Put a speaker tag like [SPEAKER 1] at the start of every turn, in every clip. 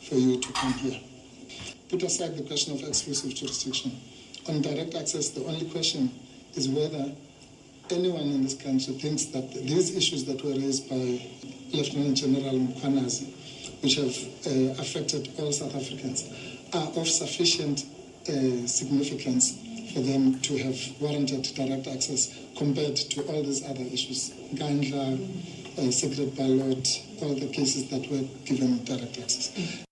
[SPEAKER 1] for you to come here. Put aside the question of exclusive jurisdiction. On direct access, the only question is whether anyone in this country thinks that these issues that were raised by Lieutenant General Mkhwanazi, which have affected all South Africans, are of sufficient significance for them to have warranted direct access compared to all these other issues. Gandla, secret ballot, all the cases that were given direct access.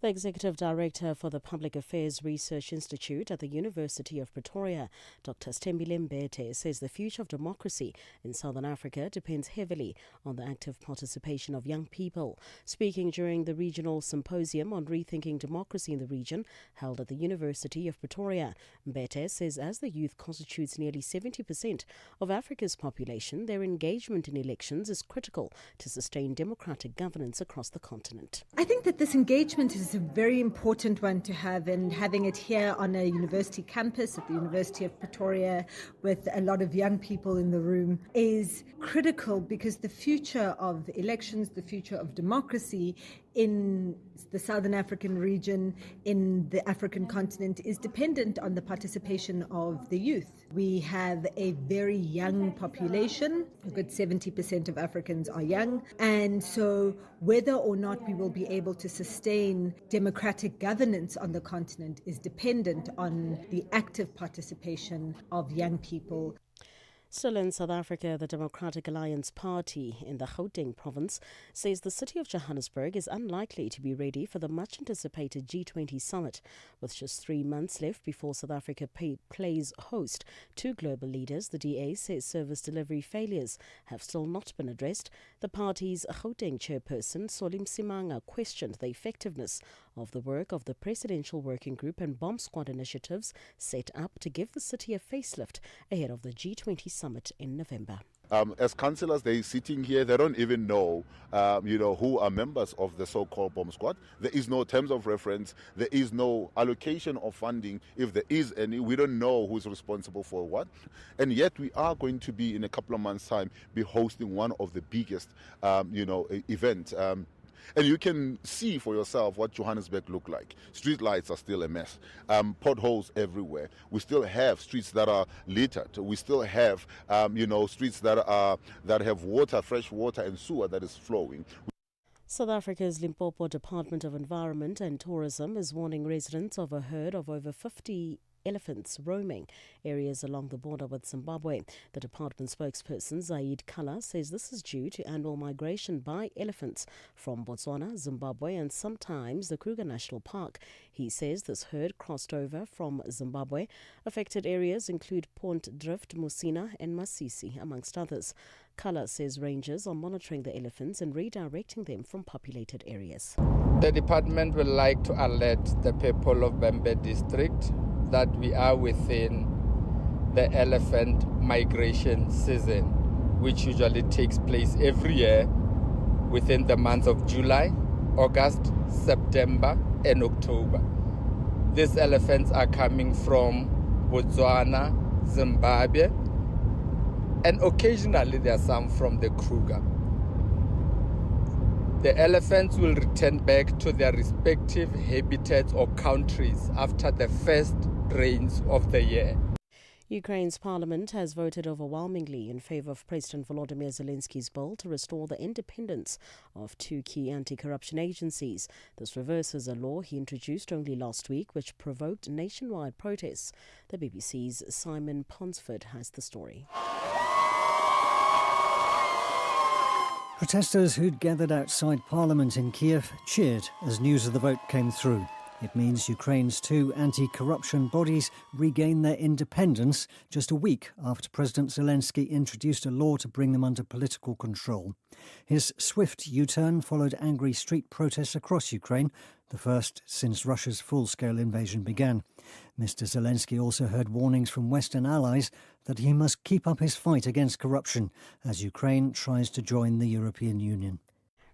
[SPEAKER 2] The Executive Director for the Public Affairs Research Institute at the University of Pretoria, Dr. Thami Ngubeni, says the future of democracy in Southern Africa depends heavily on the active participation of young people. Speaking during the regional symposium on rethinking democracy in the region held at the University of Pretoria, Ngubeni says as the youth constitutes nearly 70% of Africa's population, their engagement in elections is critical to sustain democratic governance across the continent.
[SPEAKER 3] I think that this engagement is a very important one to have, and having it here on a university campus at the University of Pretoria with a lot of young people in the room is critical, because the future of elections, the future of democracy in the Southern African region, in the African continent, is dependent on the participation of the youth. We have a very young population. A good 70% of Africans are young. And so whether or not we will be able to sustain democratic governance on the continent is dependent on the active participation of young people.
[SPEAKER 2] Still in South Africa, the Democratic Alliance Party in the Gauteng province says the city of Johannesburg is unlikely to be ready for the much-anticipated G20 summit. With just 3 months left before South Africa plays host to global leaders, the DA says service delivery failures have still not been addressed. The party's Gauteng chairperson, Solim Simanga, questioned the effectiveness of the work of the Presidential Working Group and Bomb Squad initiatives set up to give the city a facelift ahead of the G20 summit in November.
[SPEAKER 4] As councillors, they're sitting here, they don't even know, who are members of the so-called bomb squad. There is no terms of reference. There is no allocation of funding. If there is any, we don't know who's responsible for what. And yet we are going to be, in a couple of months' time, be hosting one of the biggest, events. And you can see for yourself what Johannesburg look like. Street lights are still a mess. Potholes everywhere. We still have streets that are littered. We still have, streets that have water, fresh water and sewer that is flowing.
[SPEAKER 2] South Africa's Limpopo Department of Environment and Tourism is warning residents of a herd of over 50 elephants roaming areas along the border with Zimbabwe. The department spokesperson, Zaid Kala, says this is due to annual migration by elephants from Botswana, Zimbabwe and sometimes the Kruger National Park. He says this herd crossed over from Zimbabwe. Affected areas include Pont Drift, Musina and Masisi, amongst others. Kala says rangers are monitoring the elephants and redirecting them from populated areas.
[SPEAKER 5] The department would like to alert the people of Bembe district that we are within the elephant migration season, which usually takes place every year within the months of July, August, September and October. These elephants are coming from Botswana, Zimbabwe, and occasionally there are some from the Kruger. The elephants will return back to their respective habitats or countries after the first rains of the year.
[SPEAKER 2] Ukraine's parliament has voted overwhelmingly in favor of President Volodymyr Zelensky's bill to restore the independence of 2 key anti-corruption agencies. This reverses a law he introduced only last week, which provoked nationwide protests. The BBC's Simon Ponsford has the story.
[SPEAKER 6] Protesters who'd gathered outside Parliament in Kiev cheered as news of the vote came through. It means Ukraine's 2 anti-corruption bodies regain their independence just a week after President Zelensky introduced a law to bring them under political control. His swift U-turn followed angry street protests across Ukraine, the first since Russia's full-scale invasion began. Mr. Zelensky also heard warnings from Western allies that he must keep up his fight against corruption as Ukraine tries to join the European Union.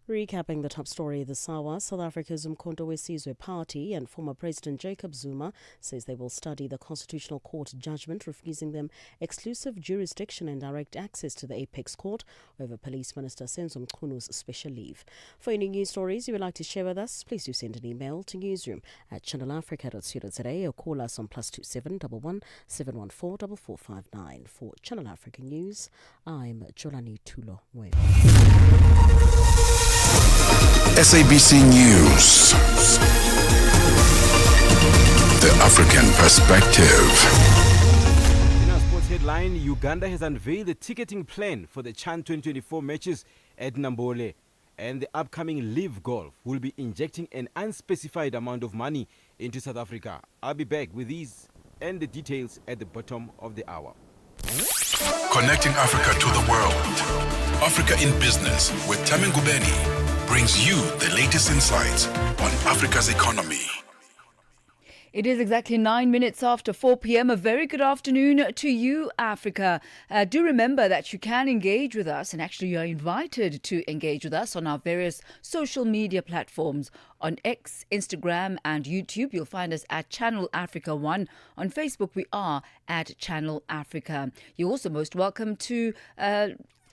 [SPEAKER 2] Recapping the top story this hour, South Africa's Umkhonto weSizwe Party and former President Jacob Zuma says they will study the Constitutional Court judgment refusing them exclusive jurisdiction and direct access to the Apex Court over Police Minister Senzo Mchunu special leave. For any news stories you would like to share with us, please do send an email to newsroom@channelafrica.co.za or call us on +27 11 714 4459. For Channel Africa News, I'm Jolani Tulo Web.
[SPEAKER 7] SABC News. The African Perspective.
[SPEAKER 8] In our sports headline, Uganda has unveiled the ticketing plan for the CHAN 2024 matches at Nambole. And the upcoming Live Golf will be injecting an unspecified amount of money into South Africa. I'll be back with these and the details at the bottom of the hour.
[SPEAKER 7] Connecting Africa to the world. Africa in Business with Thami Ngubeni brings you the latest insights on Africa's economy.
[SPEAKER 9] It is exactly 9 minutes after 4 p.m. A very good afternoon to you, Africa. Do remember that you can engage with us, and actually you are invited to engage with us on our various social media platforms. On X, Instagram and YouTube, you'll find us at Channel Africa 1. On Facebook, we are at Channel Africa. You're also most welcome to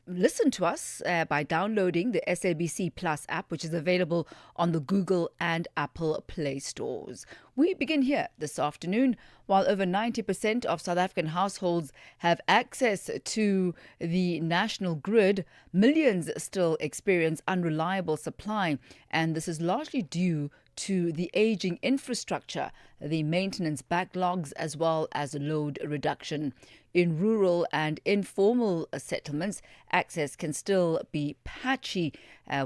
[SPEAKER 9] listen to us by downloading the SABC Plus app, which is available on the Google and Apple Play stores. We begin here this afternoon. While over 90% of South African households have access to the national grid, millions still experience unreliable supply, and this is largely due to the aging infrastructure, the maintenance backlogs, as well as load reduction. In rural and informal settlements, access can still be patchy,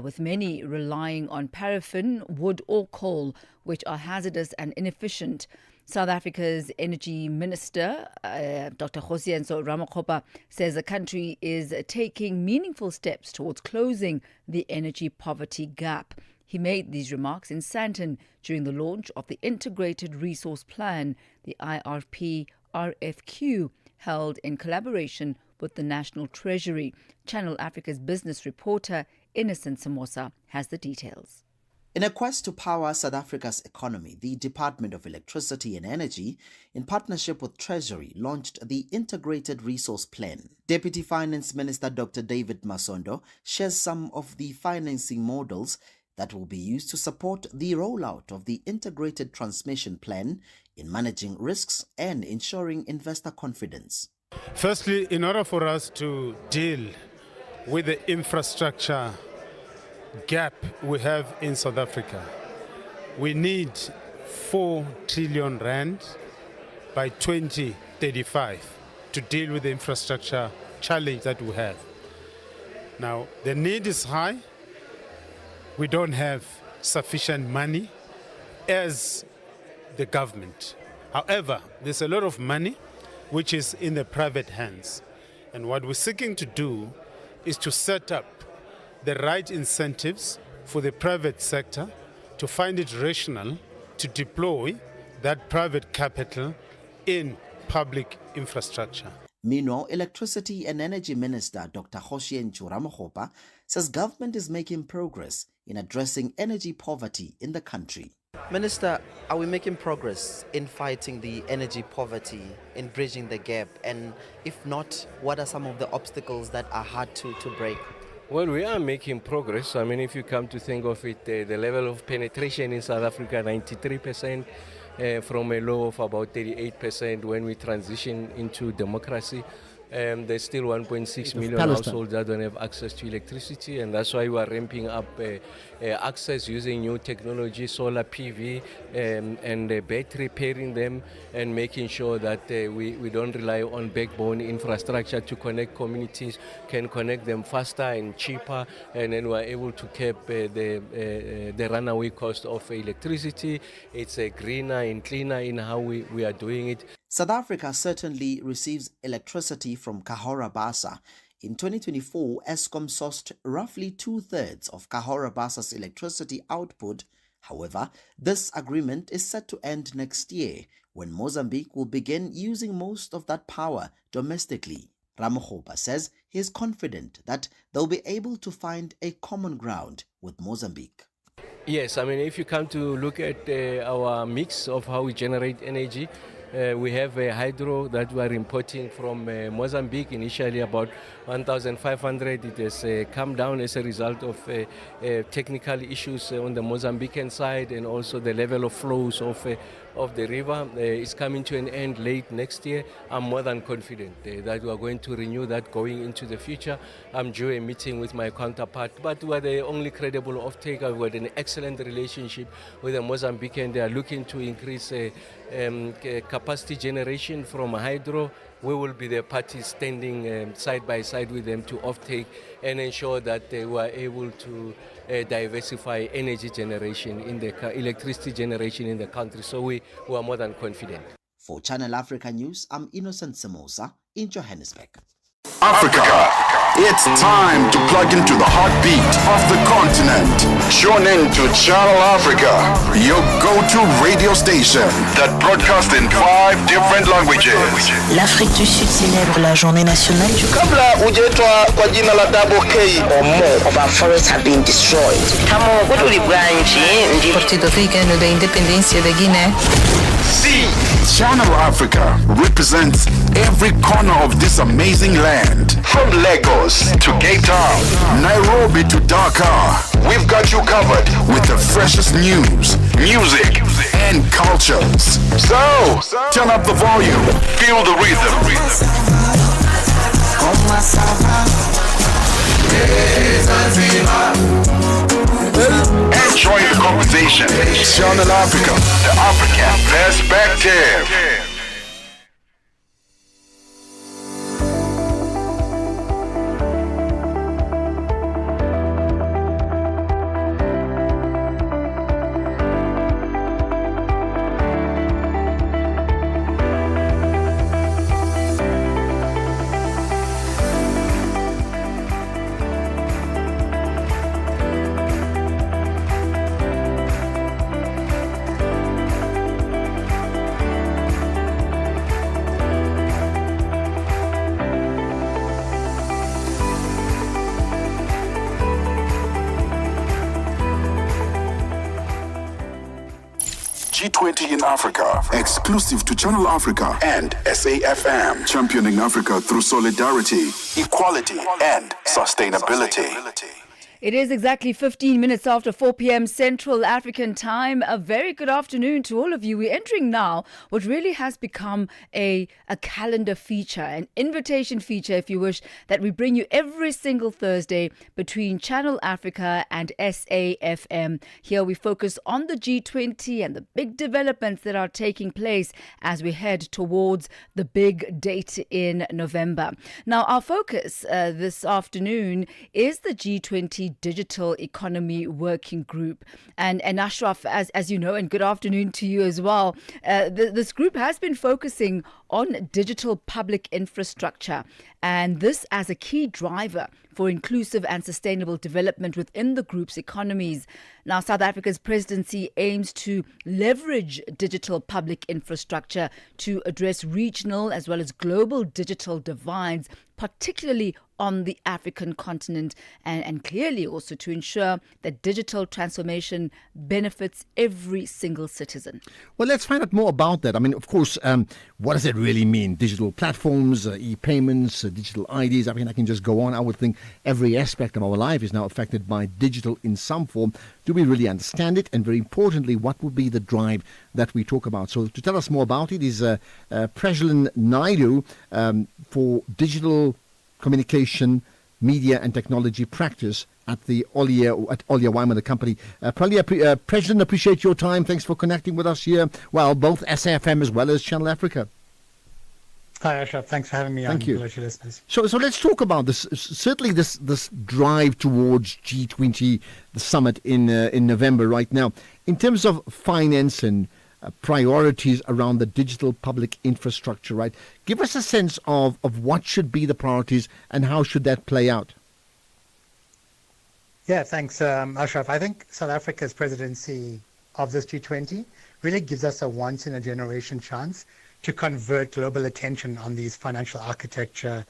[SPEAKER 9] with many relying on paraffin, wood or coal, which are hazardous and inefficient. South Africa's Energy Minister, Dr. Kgosientsho Ramokgopa, says the country is taking meaningful steps towards closing the energy poverty gap. He made these remarks in Sandton during the launch of the Integrated Resource Plan, the IRP-RFQ, held in collaboration with the National Treasury. Channel Africa's business reporter, Innocent Samosa, has the details.
[SPEAKER 10] In a quest to power South Africa's economy, the Department of Electricity and Energy, in partnership with Treasury, launched the Integrated Resource Plan. Deputy Finance Minister Dr. David Masondo shares some of the financing models that will be used to support the rollout of the Integrated Transmission Plan in managing risks and ensuring investor confidence.
[SPEAKER 11] Firstly, in order for us to deal with the infrastructure gap we have in South Africa, we need 4 trillion rand by 2035 to deal with the infrastructure challenge that we have. Now, the need is high. We don't have sufficient money as the government. However, there's a lot of money which is in the private hands. And what we're seeking to do is to set up the right incentives for the private sector to find it rational to deploy that private capital in public infrastructure.
[SPEAKER 10] Meanwhile, Electricity and Energy Minister Dr. Kgosientsho Ramokgopa says government is making progress in addressing energy poverty in the country.
[SPEAKER 12] Minister, are we making progress in fighting the energy poverty, in bridging the gap? And if not, what are some of the obstacles that are hard to break?
[SPEAKER 13] Well, we are making progress. I mean, if you come to think of it, the level of penetration in South Africa, 93%, from a low of about 38% when we transition into democracy. There's still 1.6 million households that don't have access to electricity, and that's why we are ramping up access using new technology, solar PV, and battery pairing them, and making sure that we don't rely on backbone infrastructure to connect communities, can connect them faster and cheaper, and then we're able to cap the runaway cost of electricity. It's greener and cleaner in how we are doing it.
[SPEAKER 10] South Africa certainly receives electricity from Cahora Bassa. In 2024, Eskom sourced roughly 2/3 of Cahora Bassa's electricity output. However, this agreement is set to end next year, when Mozambique will begin using most of that power domestically. Ramokgopa says he is confident that they'll be able to find a common ground with Mozambique.
[SPEAKER 13] Yes, I mean, if you come to look at our mix of how we generate energy, we have a hydro that we are importing from Mozambique, initially about 1,500. It has come down as a result of technical issues on the Mozambican side, and also the level of flows of the river is coming to an end late next year. I'm more than confident that we are going to renew that going into the future. I'm due a meeting with my counterpart, but we are the only credible off-taker. We had an excellent relationship with the Mozambican. They are looking to increase capacity generation from hydro. We will be the parties standing side by side with them to offtake and ensure that we are able to diversify energy generation in the electricity generation in the country. So we are more than confident.
[SPEAKER 10] For Channel Africa News, I'm Innocent Samosa in Johannesburg.
[SPEAKER 7] Africa. It's time to plug into the heartbeat of the continent. Tune in to Channel Africa, your go-to radio station that broadcasts in 5 different languages.
[SPEAKER 14] L'Afrique du Sud célèbre la journée nationale du
[SPEAKER 15] Kabla hujaitwa kwa jina la Double K
[SPEAKER 14] or more of our forests have been destroyed.
[SPEAKER 15] Kama kutuli branch ndi
[SPEAKER 14] Partido Africano da Independência da Guiné.
[SPEAKER 7] See, Channel Africa represents every corner of this amazing land. From Lagos to Cape Town, Nairobi to Dakar, we've got you covered with the freshest news, music, and cultures. So, turn up the volume, feel the rhythm. Enjoy the conversation. Channel Africa, the African perspective. G20 in Africa, exclusive to Channel Africa and SAFM, championing Africa through solidarity, equality, and sustainability.
[SPEAKER 9] It is exactly 15 minutes after 4 p.m. Central African time. A very good afternoon to all of you. We're entering now what really has become a calendar feature, an invitation feature, if you wish, that we bring you every single Thursday between Channel Africa and SAFM. Here we focus on the G20 and the big developments that are taking place as we head towards the big date in November. Now, our focus this afternoon is the G20 Digital Economy Working Group. And Ashraf, as you know, and good afternoon to you as well, this group has been focusing on digital public infrastructure, and this as a key driver for inclusive and sustainable development within the group's economies. Now, South Africa's presidency aims to leverage digital public infrastructure to address regional as well as global digital divides, particularly on the African continent, and clearly also to ensure that digital transformation benefits every single citizen.
[SPEAKER 16] Well, let's find out more about that. I mean, of course, what does it really mean? Digital platforms, e-payments, digital IDs. I mean, I can just go on. I would think every aspect of our life is now affected by digital in some form. Do we really understand it? And very importantly, what would be the drive that we talk about? So to tell us more about it is Prajlan Naidu for Digital Communication, Media and Technology Practice at the Olia Wyman, the company. President, appreciate your time. Thanks for connecting with us here. Well, both SAFM as well as Channel Africa.
[SPEAKER 17] Hi, Ashraf. Thanks for having me.
[SPEAKER 16] Thank you.
[SPEAKER 17] Listeners.
[SPEAKER 16] So let's talk about this. Certainly, this drive towards G20, the summit in November right now. In terms of finance and priorities around the digital public infrastructure, right? Give us a sense of what should be the priorities and how should that play out?
[SPEAKER 17] Yeah, thanks, Ashraf. I think South Africa's presidency of this G20 really gives us a once-in-a-generation chance to convert global attention on these financial architecture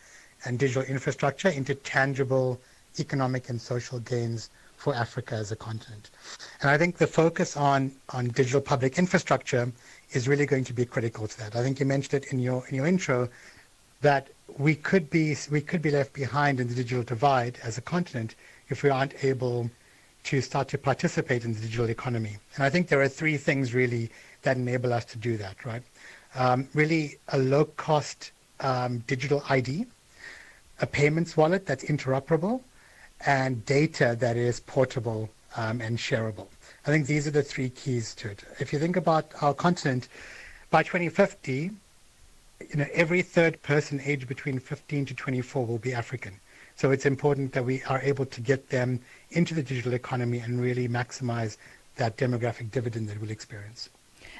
[SPEAKER 17] and digital infrastructure into tangible economic and social gains for Africa as a continent. And I think the focus on digital public infrastructure is really going to be critical to that. I think you mentioned it in your intro that we could be left behind in the digital divide as a continent if we aren't able to start to participate in the digital economy. And I think there are three things really that enable us to do that, right? Really a low-cost digital ID, a payments wallet that's interoperable, and data that is portable and shareable. I think these are the three keys to it. If you think about our continent, by 2050, every third person aged between 15 to 24 will be African. So it's important that we are able to get them into the digital economy and really maximize that demographic dividend that we'll experience.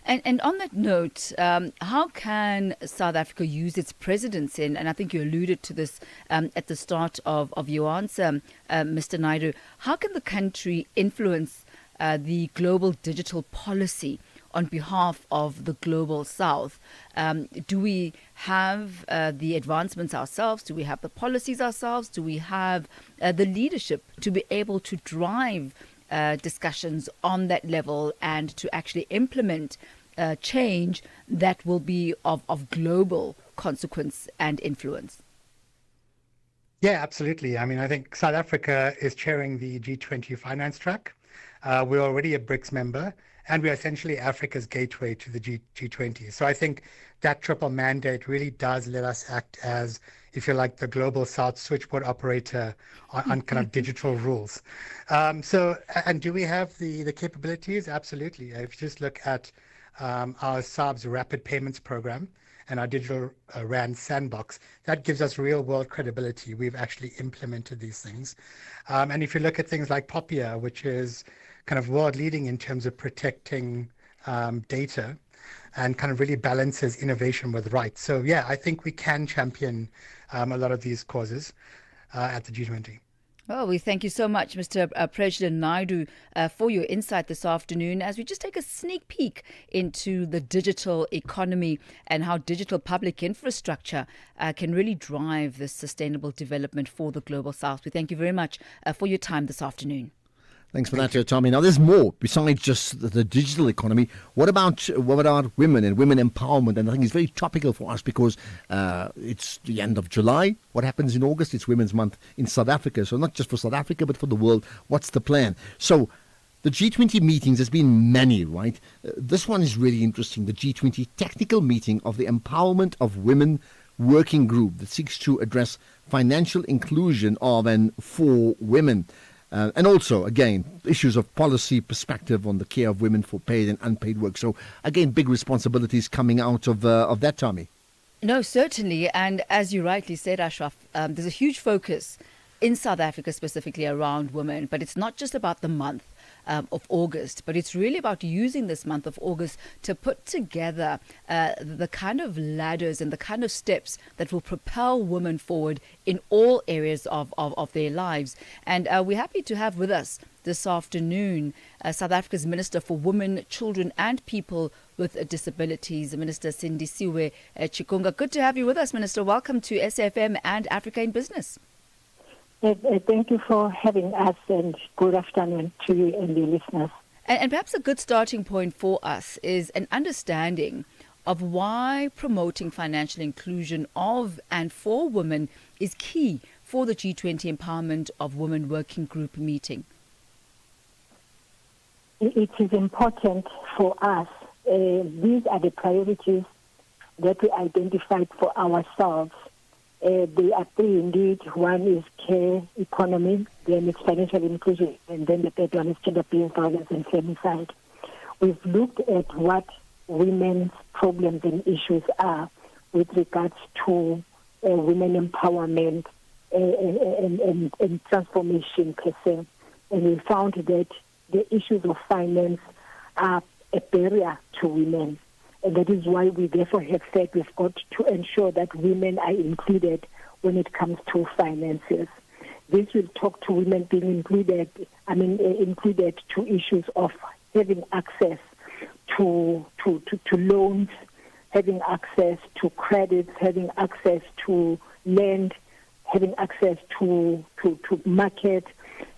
[SPEAKER 9] And on that note, how can South Africa use its presidency? And I think you alluded to this at the start of your answer, Mr. Naidu. How can the country influence the global digital policy on behalf of the global South? Do we have the advancements ourselves? Do we have the policies ourselves? Do we have the leadership to be able to drive discussions on that level and to actually implement change that will be of global consequence and influence?
[SPEAKER 17] Yeah, absolutely. I mean, I think South Africa is chairing the G20 finance track. We're already a BRICS member, and we're essentially Africa's gateway to the G20. So I think that triple mandate really does let us act as, if you like, the global South switchboard operator on kind of digital rules. And do we have the capabilities? Absolutely. If you just look at our SARB's rapid payments program and our digital RAND sandbox, that gives us real world credibility. We've actually implemented these things. And if you look at things like POPIA, which is kind of world leading in terms of protecting data and kind of really balances innovation with rights. So yeah, I think we can champion a lot of these causes at the G20.
[SPEAKER 9] Well, we thank you so much, Mr. President Naidu, for your insight this afternoon as we just take a sneak peek into the digital economy and how digital public infrastructure can really drive this sustainable development for the Global South. We thank you very much for your time this afternoon.
[SPEAKER 16] Thanks for that, Thami. Now, there's more besides just the digital economy. What about women and women empowerment? And I think it's very topical for us because it's the end of July. What happens in August? It's Women's Month in South Africa. So not just for South Africa, but for the world. What's the plan? So the G20 meetings, there's been many, right? This one is really interesting. The G20 technical meeting of the Empowerment of Women Working Group that seeks to address financial inclusion of and for women. And also, again, issues of policy perspective on the care of women for paid and unpaid work. So, again, big responsibilities coming out of that, Thami.
[SPEAKER 9] No, certainly. And as you rightly said, Ashraf, there's a huge focus in South Africa specifically around women. But it's not just about the month of August, but it's really about using this month of August to put together the kind of ladders and the kind of steps that will propel women forward in all areas of their lives. And we're happy to have with us this afternoon South Africa's Minister for Women, Children and People with Disabilities, Minister Sindisiwe Chikunga. Good to have you with us, Minister. Welcome to SFM and Africa in Business.
[SPEAKER 18] Thank you for having us, and good afternoon to you and your listeners.
[SPEAKER 9] And perhaps a good starting point for us is an understanding of why promoting financial inclusion of and for women is key for the G20 Empowerment of Women Working Group meeting.
[SPEAKER 18] It is important for us. These are the priorities that we identified for ourselves. They are three indeed. One is care economy, then it's financial inclusion, and then the third one is gender-based violence and femicide. We've looked at what women's problems and issues are with regards to women empowerment and transformation per se. And we found that the issues of finance are a barrier to women. And that is why we therefore have said we've got to ensure that women are included when it comes to finances. This will talk to women being included to issues of having access to loans, having access to credits, having access to land, having access to market,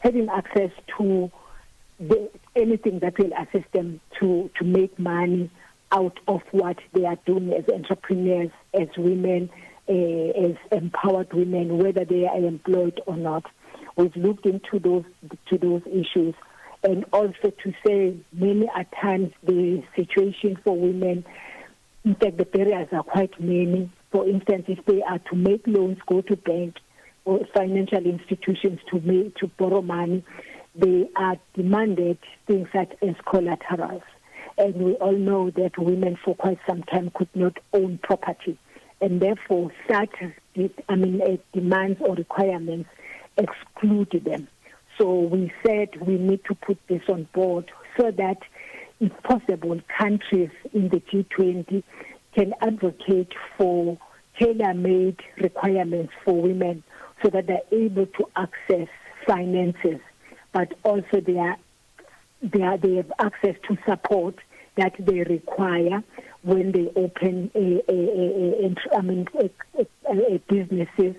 [SPEAKER 18] having access to anything that will assist them to make money out of what they are doing as entrepreneurs, as women, as empowered women, whether they are employed or not. We've looked into those issues, and also to say many a times the situation for women, in fact, the barriers are quite many. For instance, if they are to make loans, go to bank or financial institutions to borrow money, they are demanded things such as collaterals. And we all know that women for quite some time could not own property. And therefore, such demands or requirements exclude them. So we said we need to put this on board so that, if possible, countries in the G20 can advocate for tailor-made requirements for women so that they're able to access finances, but also they have access to support that they require when they open businesses,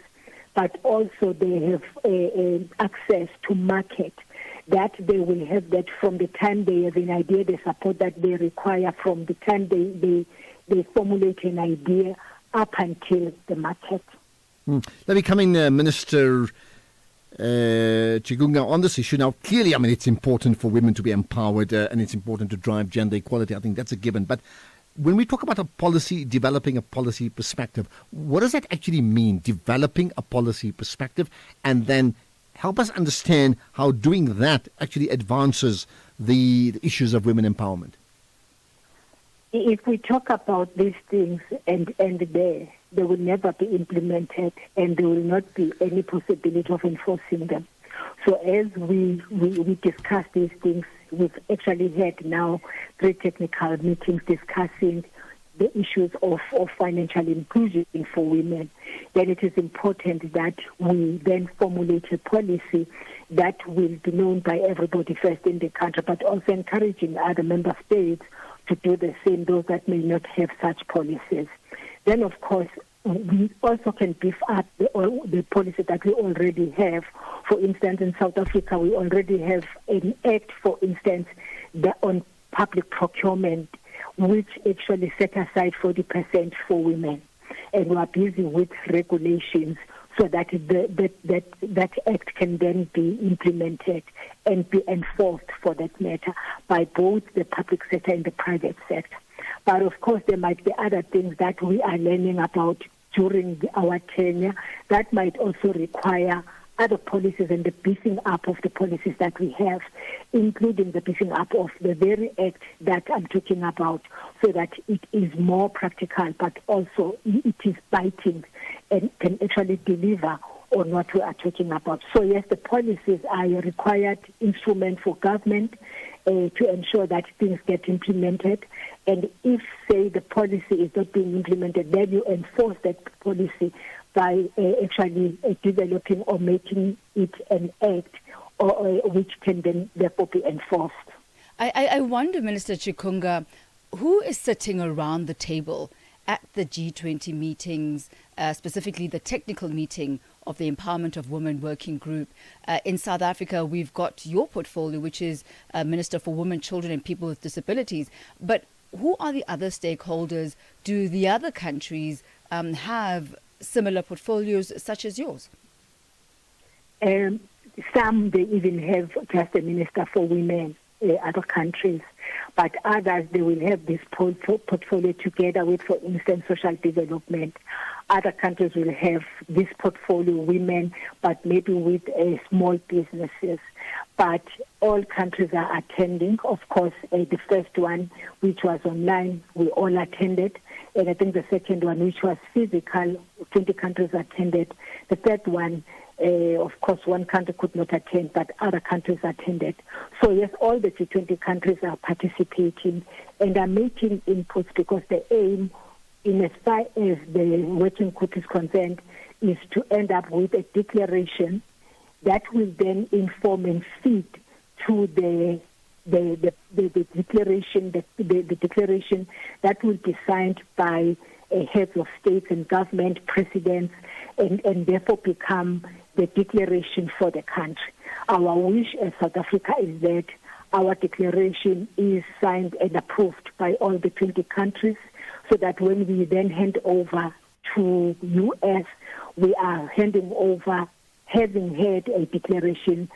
[SPEAKER 18] but also they have access to market, that they will have that from the time they have an idea, the support that they require from the time they formulate an idea up until the market.
[SPEAKER 16] Let me come in, Minister Chigunga, on this issue. Now, clearly, it's important for women to be empowered and it's important to drive gender equality. I think that's a given. But when we talk about a policy, developing a policy perspective, what does that actually mean, developing a policy perspective? And then help us understand how doing that actually advances the issues of women empowerment.
[SPEAKER 18] If we talk about these things and they will never be implemented and there will not be any possibility of enforcing them. So as we discuss these things, we've actually had now 3 technical meetings discussing the issues of financial inclusion for women. Then it is important that we then formulate a policy that will be known by everybody first in the country, but also encouraging other member states to do the same, those that may not have such policies. Then, of course, we also can beef up the policy that we already have. For instance, in South Africa, we already have an act, for instance, on public procurement, which actually set aside 40% for women. And we are busy with regulations so that that act can then be implemented and be enforced, for that matter, by both the public sector and the private sector. But of course, there might be other things that we are learning about during our tenure that might also require other policies and the beefing up of the policies that we have, including the beefing up of the very act that I'm talking about, so that it is more practical, but also it is biting and can actually deliver on what we are talking about. So yes, the policies are a required instrument for government to ensure that things get implemented. And if, say, the policy is not being implemented, then you enforce that policy by actually developing or making it an act which can then therefore be enforced.
[SPEAKER 9] I wonder, Minister Chikunga, who is sitting around the table at the G20 meetings, specifically the technical meeting of the Empowerment of Women Working Group? In South Africa, we've got your portfolio, which is Minister for Women, Children and People with Disabilities. But who are the other stakeholders? Do the other countries have similar portfolios such as yours?
[SPEAKER 18] Some, they even have just a Minister for Women, other countries. But others, they will have this portfolio together with, for instance, social development. Other countries will have this portfolio, women, but maybe with small businesses. But all countries are attending. Of course, the first one, which was online, we all attended. And I think the second one, which was physical, 20 countries attended. The third one, of course, one country could not attend, but other countries attended. So yes, all the G20 countries are participating and are making inputs, because the aim, in as far as the working group is concerned, is to end up with a declaration that will then inform and feed to the declaration, the declaration that will be signed by heads of states and government, presidents, and therefore become the declaration for the country. Our wish as South Africa is that our declaration is signed and approved by all the 20 countries, so that when we then hand over to US, we are handing over having had a declaration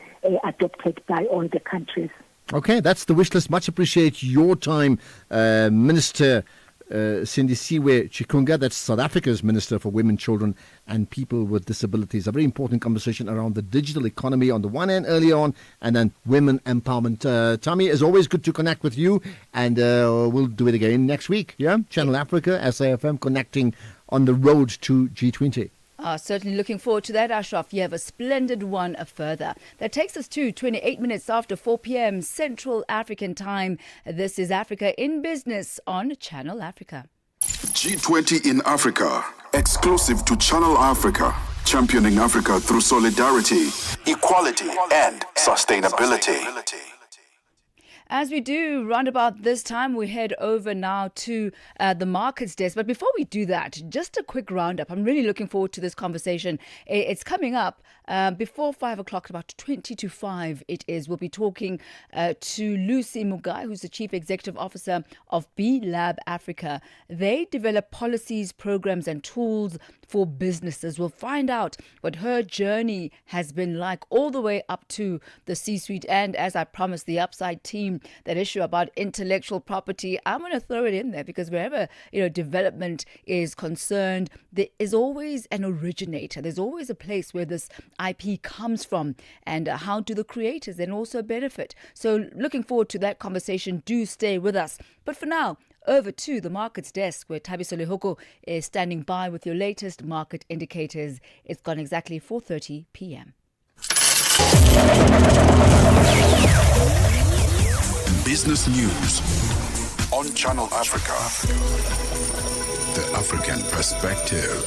[SPEAKER 18] adopted by all the countries.
[SPEAKER 16] Okay, that's the wish list. Much appreciate your time, Minister Sindisiwe Chikunga. That's South Africa's Minister for Women, Children and People with Disabilities. A very important conversation around the digital economy on the one hand earlier on, and then women empowerment. Thami, it's always good to connect with you, and we'll do it again next week. Yeah, Channel Africa, SAFM, connecting on the road to G20.
[SPEAKER 9] Certainly looking forward to that, Ashraf. You have a splendid one further. That takes us to 28 minutes after 4 p.m. Central African time. This is Africa in Business on Channel Africa.
[SPEAKER 7] G20 in Africa, exclusive to Channel Africa, championing Africa through solidarity, equality, and sustainability.
[SPEAKER 9] As we do round about this time, we head over now to the markets desk. But before we do that, just a quick roundup. I'm really looking forward to this conversation. It's coming up before 5 o'clock, about 20 to 5 it is. We'll be talking to Lucy Mugai, who's the Chief Executive Officer of B Lab Africa. They develop policies, programs and tools for businesses. We'll find out what her journey has been like all the way up to the C-suite. And as I promised the Upside team, that issue about intellectual property, I'm going to throw it in there, because wherever development is concerned, there is always an originator. There's always a place where this IP comes from, and how do the creators then also benefit? So looking forward to that conversation. Do stay with us. But for now, over to the markets desk, where Thabiso Lehoko is standing by with your latest market indicators. It's gone exactly 4:30 p.m.
[SPEAKER 7] Business news on Channel Africa. The African perspective.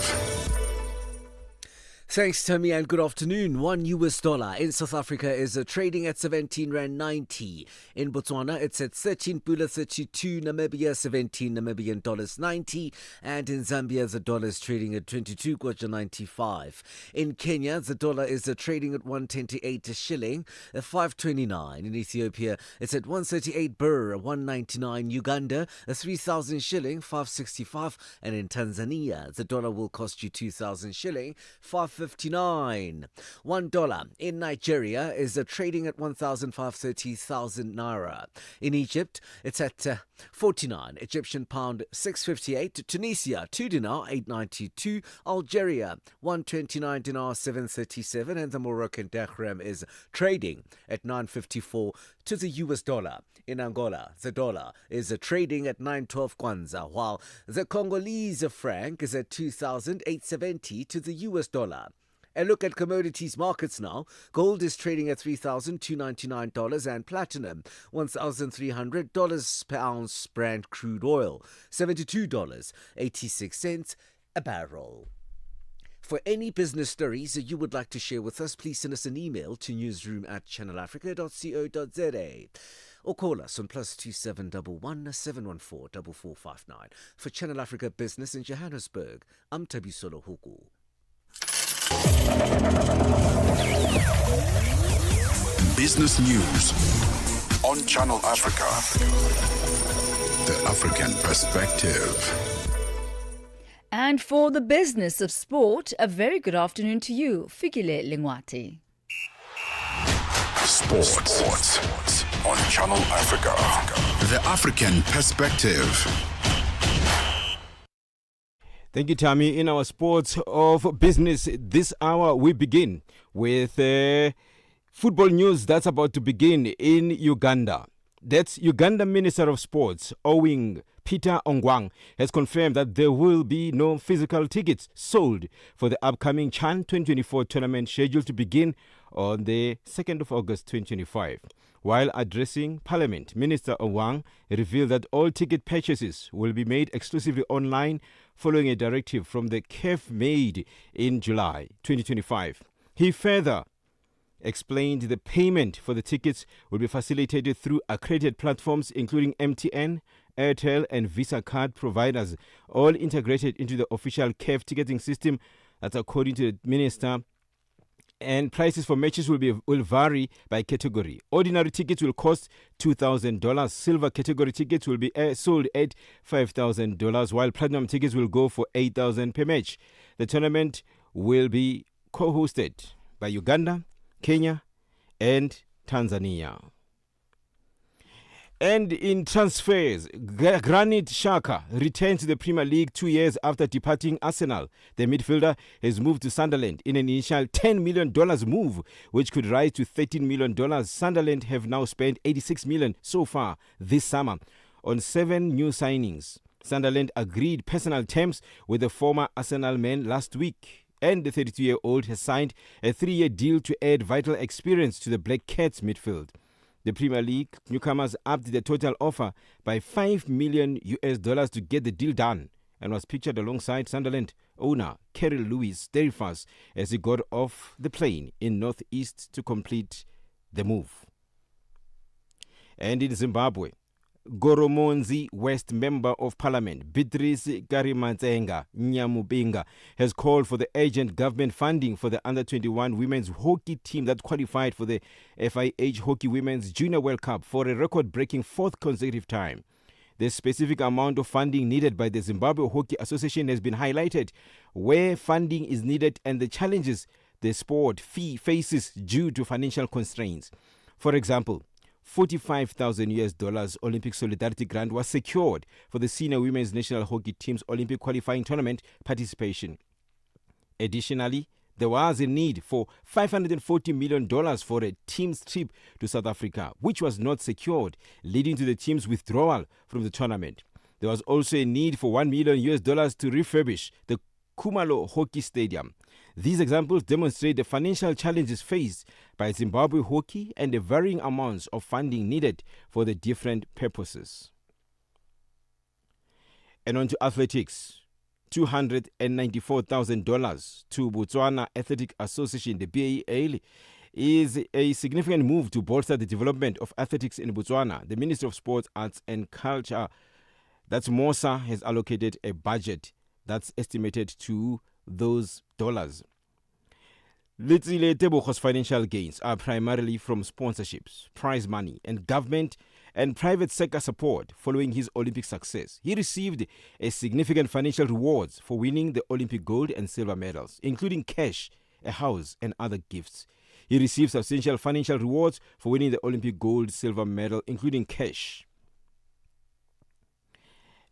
[SPEAKER 8] Thanks, Thami, and good afternoon. $1 US in South Africa is trading at 17 Rand 90. In Botswana, it's at 13 Pula 32, Namibia 17 Namibian dollars 90, and in Zambia, the dollar is trading at 22 Kwacha 95. In Kenya, the dollar is trading at 128 shilling, 529. In Ethiopia, it's at 138 birr, 199. Uganda, 3,000 shilling, 565, and in Tanzania, the dollar will cost you 2,000 shilling, 559. $1 in Nigeria is trading at 1,530,000 naira. In Egypt, it's at 49 Egyptian pound 658. Tunisia 2 dinar 892. Algeria 129 dinar 737, and the Moroccan dirham is trading at 954 to the US dollar. In Angola, the dollar is trading at 912 kwanza, while the Congolese franc is at 2,870 to the US dollar. A look at commodities markets now. Gold is trading at $3,299 and platinum $1,300 per ounce. Brent crude oil $72.86 a barrel. For any business stories that you would like to share with us, please send us an email to newsroom@channelafrica.co.za. Or call us on +2711 714 4459. For Channel Africa Business in Johannesburg, I'm Thabiso Lehoko.
[SPEAKER 7] Business news on Channel Africa. The African perspective.
[SPEAKER 9] And for the business of sport, a very good afternoon to you, Fikile Lingwati.
[SPEAKER 7] Sports on Channel Africa. The African perspective.
[SPEAKER 8] Thank you, Thami. In our sports of business this hour, we begin with football news that's about to begin in Uganda. That's Uganda Minister of Sports, Owing Peter Ongwang, has confirmed that there will be no physical tickets sold for the upcoming CHAN 2024 tournament scheduled to begin on the 2nd of August 2025. While addressing Parliament, Minister Ongwang revealed that all ticket purchases will be made exclusively online following a directive from the CAF made in July 2025. He further explained the payment for the tickets will be facilitated through accredited platforms including MTN, Airtel and Visa card providers, all integrated into the official CAF ticketing system That's according to the minister. And prices for matches will vary by category. Ordinary tickets will cost $2,000. Silver category tickets will be sold at $5,000, while platinum tickets will go for $8,000 per match. The tournament will be co-hosted by Uganda, Kenya, and Tanzania. And in transfers, Granit Xhaka returned to the Premier League 2 years after departing Arsenal. The midfielder has moved to Sunderland in an initial $10 million move, which could rise to $13 million. Sunderland have now spent $86 million so far this summer on 7 new signings. Sunderland agreed personal terms with the former Arsenal man last week, and the 32-year-old has signed a 3-year deal to add vital experience to the Black Cats midfield. The Premier League newcomers upped the total offer by $5 million to get the deal done, and was pictured alongside Sunderland owner Kerry Lewis Derifas as he got off the plane in Northeast to complete the move. And in Zimbabwe, Goromonzi West Member of Parliament Beatrice Karimatsenga Nyamubinga has called for the urgent government funding for the under-21 women's hockey team that qualified for the FIH Hockey Women's Junior World Cup for a record-breaking 4th consecutive time. The specific amount of funding needed by the Zimbabwe Hockey Association has been highlighted, where funding is needed and the challenges the sport faces due to financial constraints. For example, $45,000 Olympic Solidarity Grant was secured for the senior women's national hockey team's Olympic qualifying tournament participation. Additionally, there was a need for $540 million for a team's trip to South Africa, which was not secured, leading to the team's withdrawal from the tournament. There was also a need for $1 million to refurbish the Khumalo Hockey Stadium. These examples demonstrate the financial challenges faced by Zimbabwe hockey and the varying amounts of funding needed for the different purposes. And on to athletics. $294,000 to Botswana Athletic Association, the BAL, is a significant move to bolster the development of athletics in Botswana. The Ministry of Sports, Arts and Culture, that's MOSA, has allocated a budget that's estimated to those dollars. Letsile Tebogo's financial gains are primarily from sponsorships, prize money, and government and private sector support following his Olympic success. He received a significant financial rewards for winning the Olympic gold and silver medals, including cash, a house, and other gifts. He received substantial financial rewards for winning the Olympic gold, silver medal, including cash.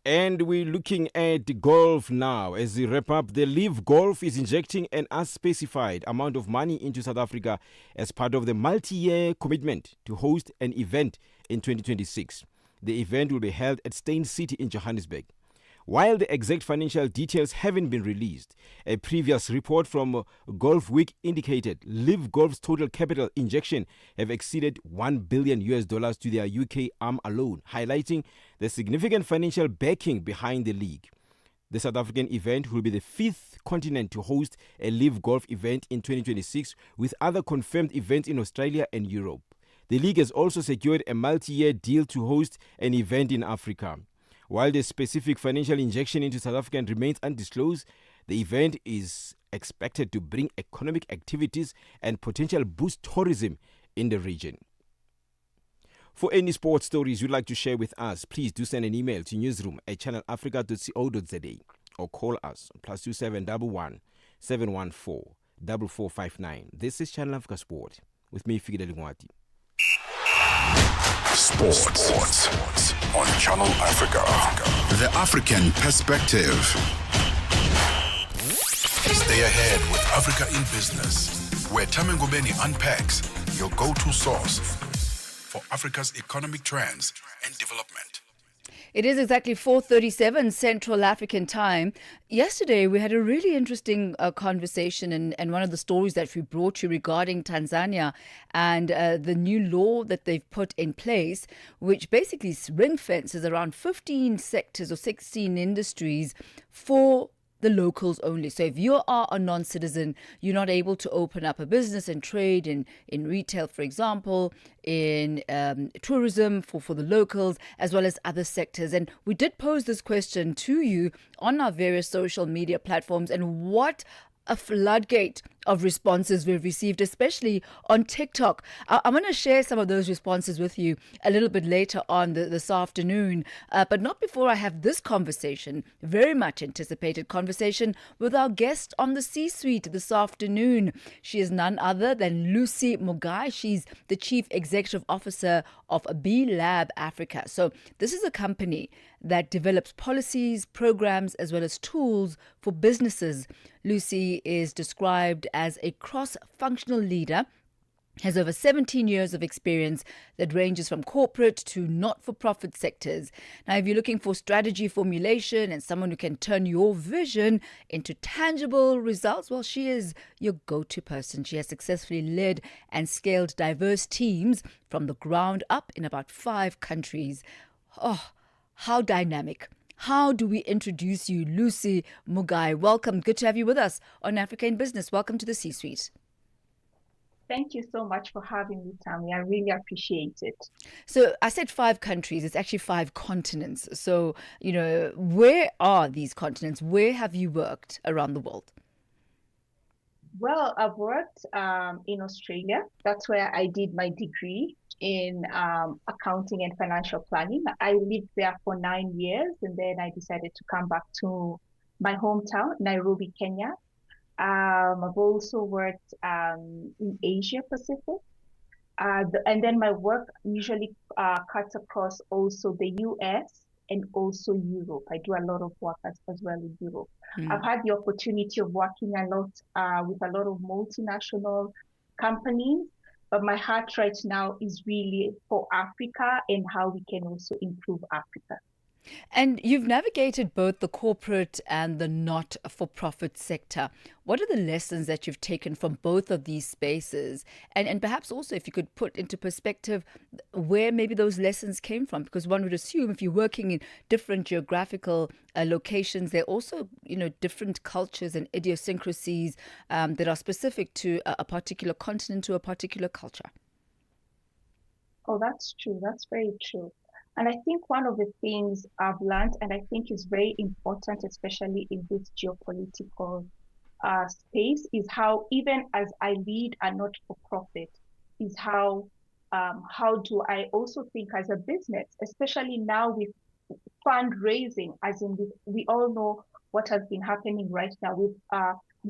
[SPEAKER 8] And we're looking at golf now. As we wrap up, the Live Golf is injecting an unspecified amount of money into South Africa as part of the multi-year commitment to host an event in 2026. The event will be held at Steyn City in Johannesburg. While the exact financial details haven't been released, a previous report from Golf Week indicated Live Golf's total capital injection have exceeded $1 billion to their UK arm alone, highlighting the significant financial backing behind the league. The South African event will be the 5th continent to host a Live Golf event in 2026, with other confirmed events in Australia and Europe. The league has also secured a multi-year deal to host an event in Africa. While the specific financial injection into South Africa remains undisclosed, the event is expected to bring economic activities and potential boost tourism in the region. For any sports stories you'd like to share with us, please do send an email to newsroom@channelafrica.co.za or call us on +2711 714 4459. This is Channel Africa Sport with me, Figile Lingwati.
[SPEAKER 7] Sports on Channel Africa. The African perspective. Stay ahead with Africa in Business, where Thami Ngubeni unpacks your go-to source for Africa's economic trends and development.
[SPEAKER 9] It is exactly 4:37 Central African time. Yesterday, we had a really interesting conversation, and one of the stories that we brought you regarding Tanzania and the new law that they've put in place, which basically ring fences around 15 sectors or 16 industries for the locals only. So if you are a non-citizen, you're not able to open up a business and trade in retail, for example, in tourism for the locals, as well as other sectors. And we did pose this question to you on our various social media platforms. And what a floodgate of responses we've received, especially on TikTok. I'm going to share some of those responses with you a little bit later on this afternoon, but not before I have this conversation, very much anticipated conversation with our guest on the C-Suite this afternoon. She is none other than Lucy Mugai. She's the Chief Executive Officer of B Lab Africa. So this is a company that develops policies, programs, as well as tools for businesses. Lucy is described as a cross-functional leader, has over 17 years of experience that ranges from corporate to not-for-profit sectors. Now, if you're looking for strategy formulation and someone who can turn your vision into tangible results, well, she is your go-to person. She has successfully led and scaled diverse teams from the ground up in about 5 countries. Oh, how dynamic. How do we introduce you, Lucy Mugai? Welcome. Good to have you with us on Africa in Business. Welcome to the C-Suite.
[SPEAKER 19] Thank you so much for having me, Thami. I really appreciate it.
[SPEAKER 9] So I said 5 countries. It's actually 5 continents. So, where are these continents? Where have you worked around the world?
[SPEAKER 19] Well, I've worked in Australia. That's where I did my degree in accounting and financial planning. I lived there for 9 years, and then I decided to come back to my hometown, Nairobi, Kenya. I've also worked in Asia Pacific. And then my work usually cuts across also the US and also Europe. I do a lot of work as well in Europe. I've had the opportunity of working a lot with a lot of multinational companies, but my heart right now is really for Africa and how we can also improve Africa.
[SPEAKER 9] And you've navigated both the corporate and the not-for-profit sector. What are the lessons that you've taken from both of these spaces? And perhaps also if you could put into perspective where maybe those lessons came from, because one would assume if you're working in different geographical locations, there are also, different cultures and idiosyncrasies that are specific to a particular continent or a particular culture.
[SPEAKER 19] Oh, that's true. That's very true. And I think one of the things I've learned, and I think is very important, especially in this geopolitical space, is how even as I lead a not-for-profit, is how do I also think as a business, especially now with fundraising, as in we all know what has been happening right now with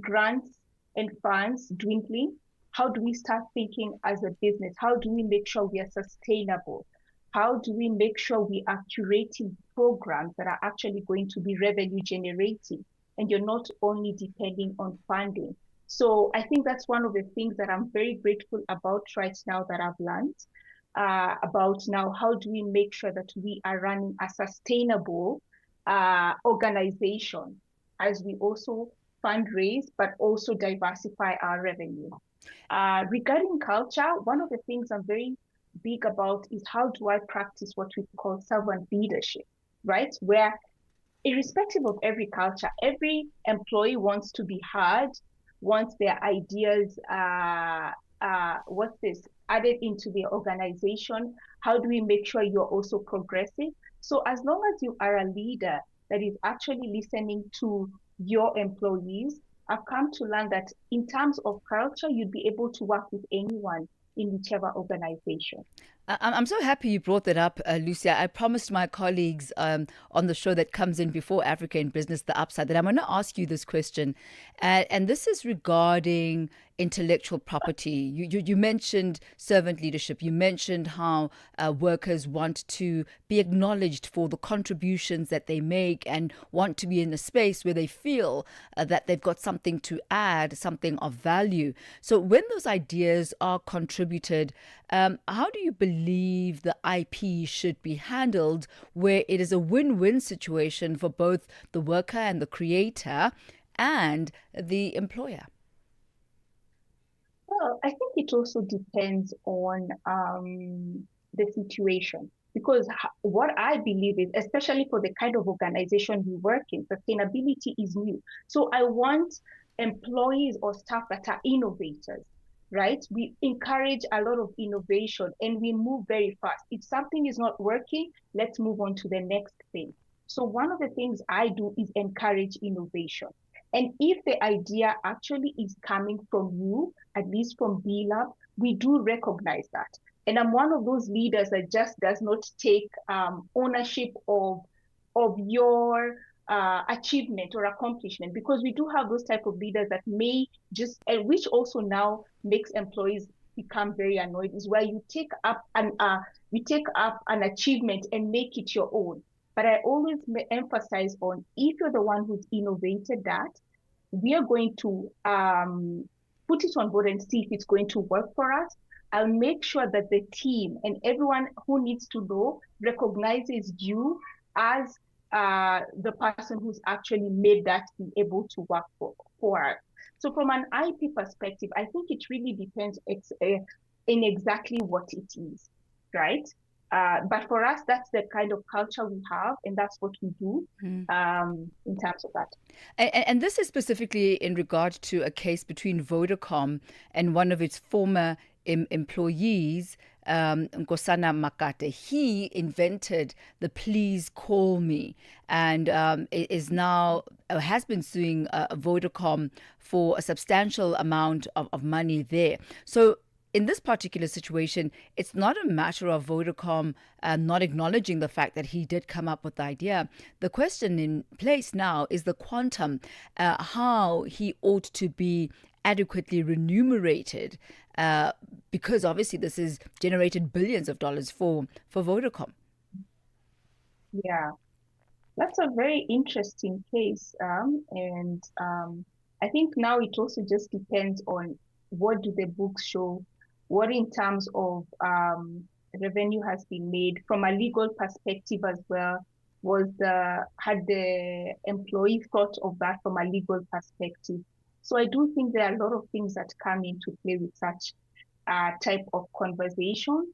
[SPEAKER 19] grants and funds dwindling. How do we start thinking as a business? How do we make sure we are sustainable? How do we make sure we are curating programs that are actually going to be revenue generating and you're not only depending on funding? So I think that's one of the things that I'm very grateful about right now that I've learned about now. How do we make sure that we are running a sustainable organization as we also fundraise, but also diversify our revenue? Regarding culture, one of the things I'm very big about is how do I practice what we call servant leadership, right? Where irrespective of every culture, every employee wants to be heard, wants their ideas added into the organization. How do we make sure you're also progressive? So as long as you are a leader that is actually listening to your employees, I've come to learn that in terms of culture, you'd be able to work with anyone in whichever organization.
[SPEAKER 9] I'm so happy you brought that up, Lucia. I promised my colleagues on the show that comes in before Africa in Business, The Upside, that I'm going to ask you this question. And this is regarding intellectual property. You mentioned servant leadership. You mentioned how workers want to be acknowledged for the contributions that they make and want to be in a space where they feel that they've got something to add, something of value. So when those ideas are contributed, how do you believe the IP should be handled where it is a win-win situation for both the worker and the creator and the employer?
[SPEAKER 19] Well, I think it also depends on the situation, because what I believe is, especially for the kind of organization we work in, sustainability is new. So I want employees or staff that are innovators, right? We encourage a lot of innovation and we move very fast. If something is not working, let's move on to the next thing. So one of the things I do is encourage innovation. And if the idea actually is coming from you, at least from B-Lab, we do recognize that. And I'm one of those leaders that just does not take ownership of your achievement or accomplishment, because we do have those type of leaders that may just, and which also now makes employees become very annoyed, is where you take up an achievement and make it your own. But I always emphasize on, if you're the one who's innovated that, we are going to put it on board and see if it's going to work for us. I'll make sure that the team and everyone who needs to know recognizes you as the person who's actually made that be able to work for us. So from an IP perspective, I think it really depends in exactly what it is, right? But for us, that's the kind of culture we have, and that's what we do in terms of that.
[SPEAKER 9] And this is specifically in regard to a case between Vodacom and one of its former employees, Nkosana Makate. He invented the "Please Call Me" and is now has been suing Vodacom for a substantial amount of money there. So in this particular situation, it's not a matter of Vodacom not acknowledging the fact that he did come up with the idea. The question in place now is the quantum, how he ought to be adequately remunerated, because obviously this has generated billions of dollars for Vodacom.
[SPEAKER 19] Yeah, that's a very interesting case. And I think now it also just depends on what do the books show, what in terms of revenue has been made from a legal perspective as well. Had the employee thought of that from a legal perspective? So I do think there are a lot of things that come into play with such type of conversation.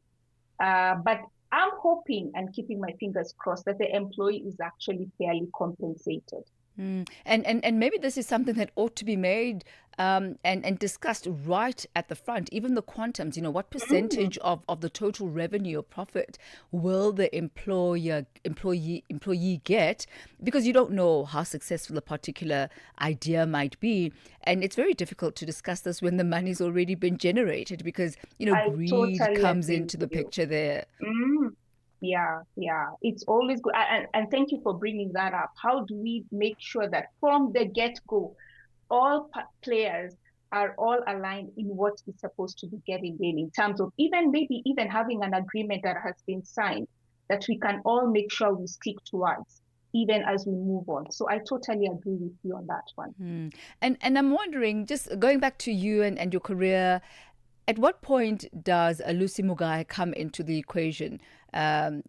[SPEAKER 19] But I'm hoping and keeping my fingers crossed that the employee is actually fairly compensated.
[SPEAKER 9] And maybe this is something that ought to be made and discussed right at the front, even the quantums, what percentage of the total revenue or profit will the employee get, because you don't know how successful a particular idea might be. And it's very difficult to discuss this when the money's already been generated, because, greed
[SPEAKER 19] totally
[SPEAKER 9] comes
[SPEAKER 19] agree
[SPEAKER 9] into the
[SPEAKER 19] with you.
[SPEAKER 9] picture there.
[SPEAKER 19] Yeah. It's always good. And thank you for bringing that up. How do we make sure that from the get-go, all players are all aligned in what is supposed to be getting in terms of maybe even having an agreement that has been signed that we can all make sure we stick towards, even as we move on. So I totally agree with you on that one.
[SPEAKER 9] And I'm wondering, just going back to you and your career, at what point does Lucy Mugai come into the equation?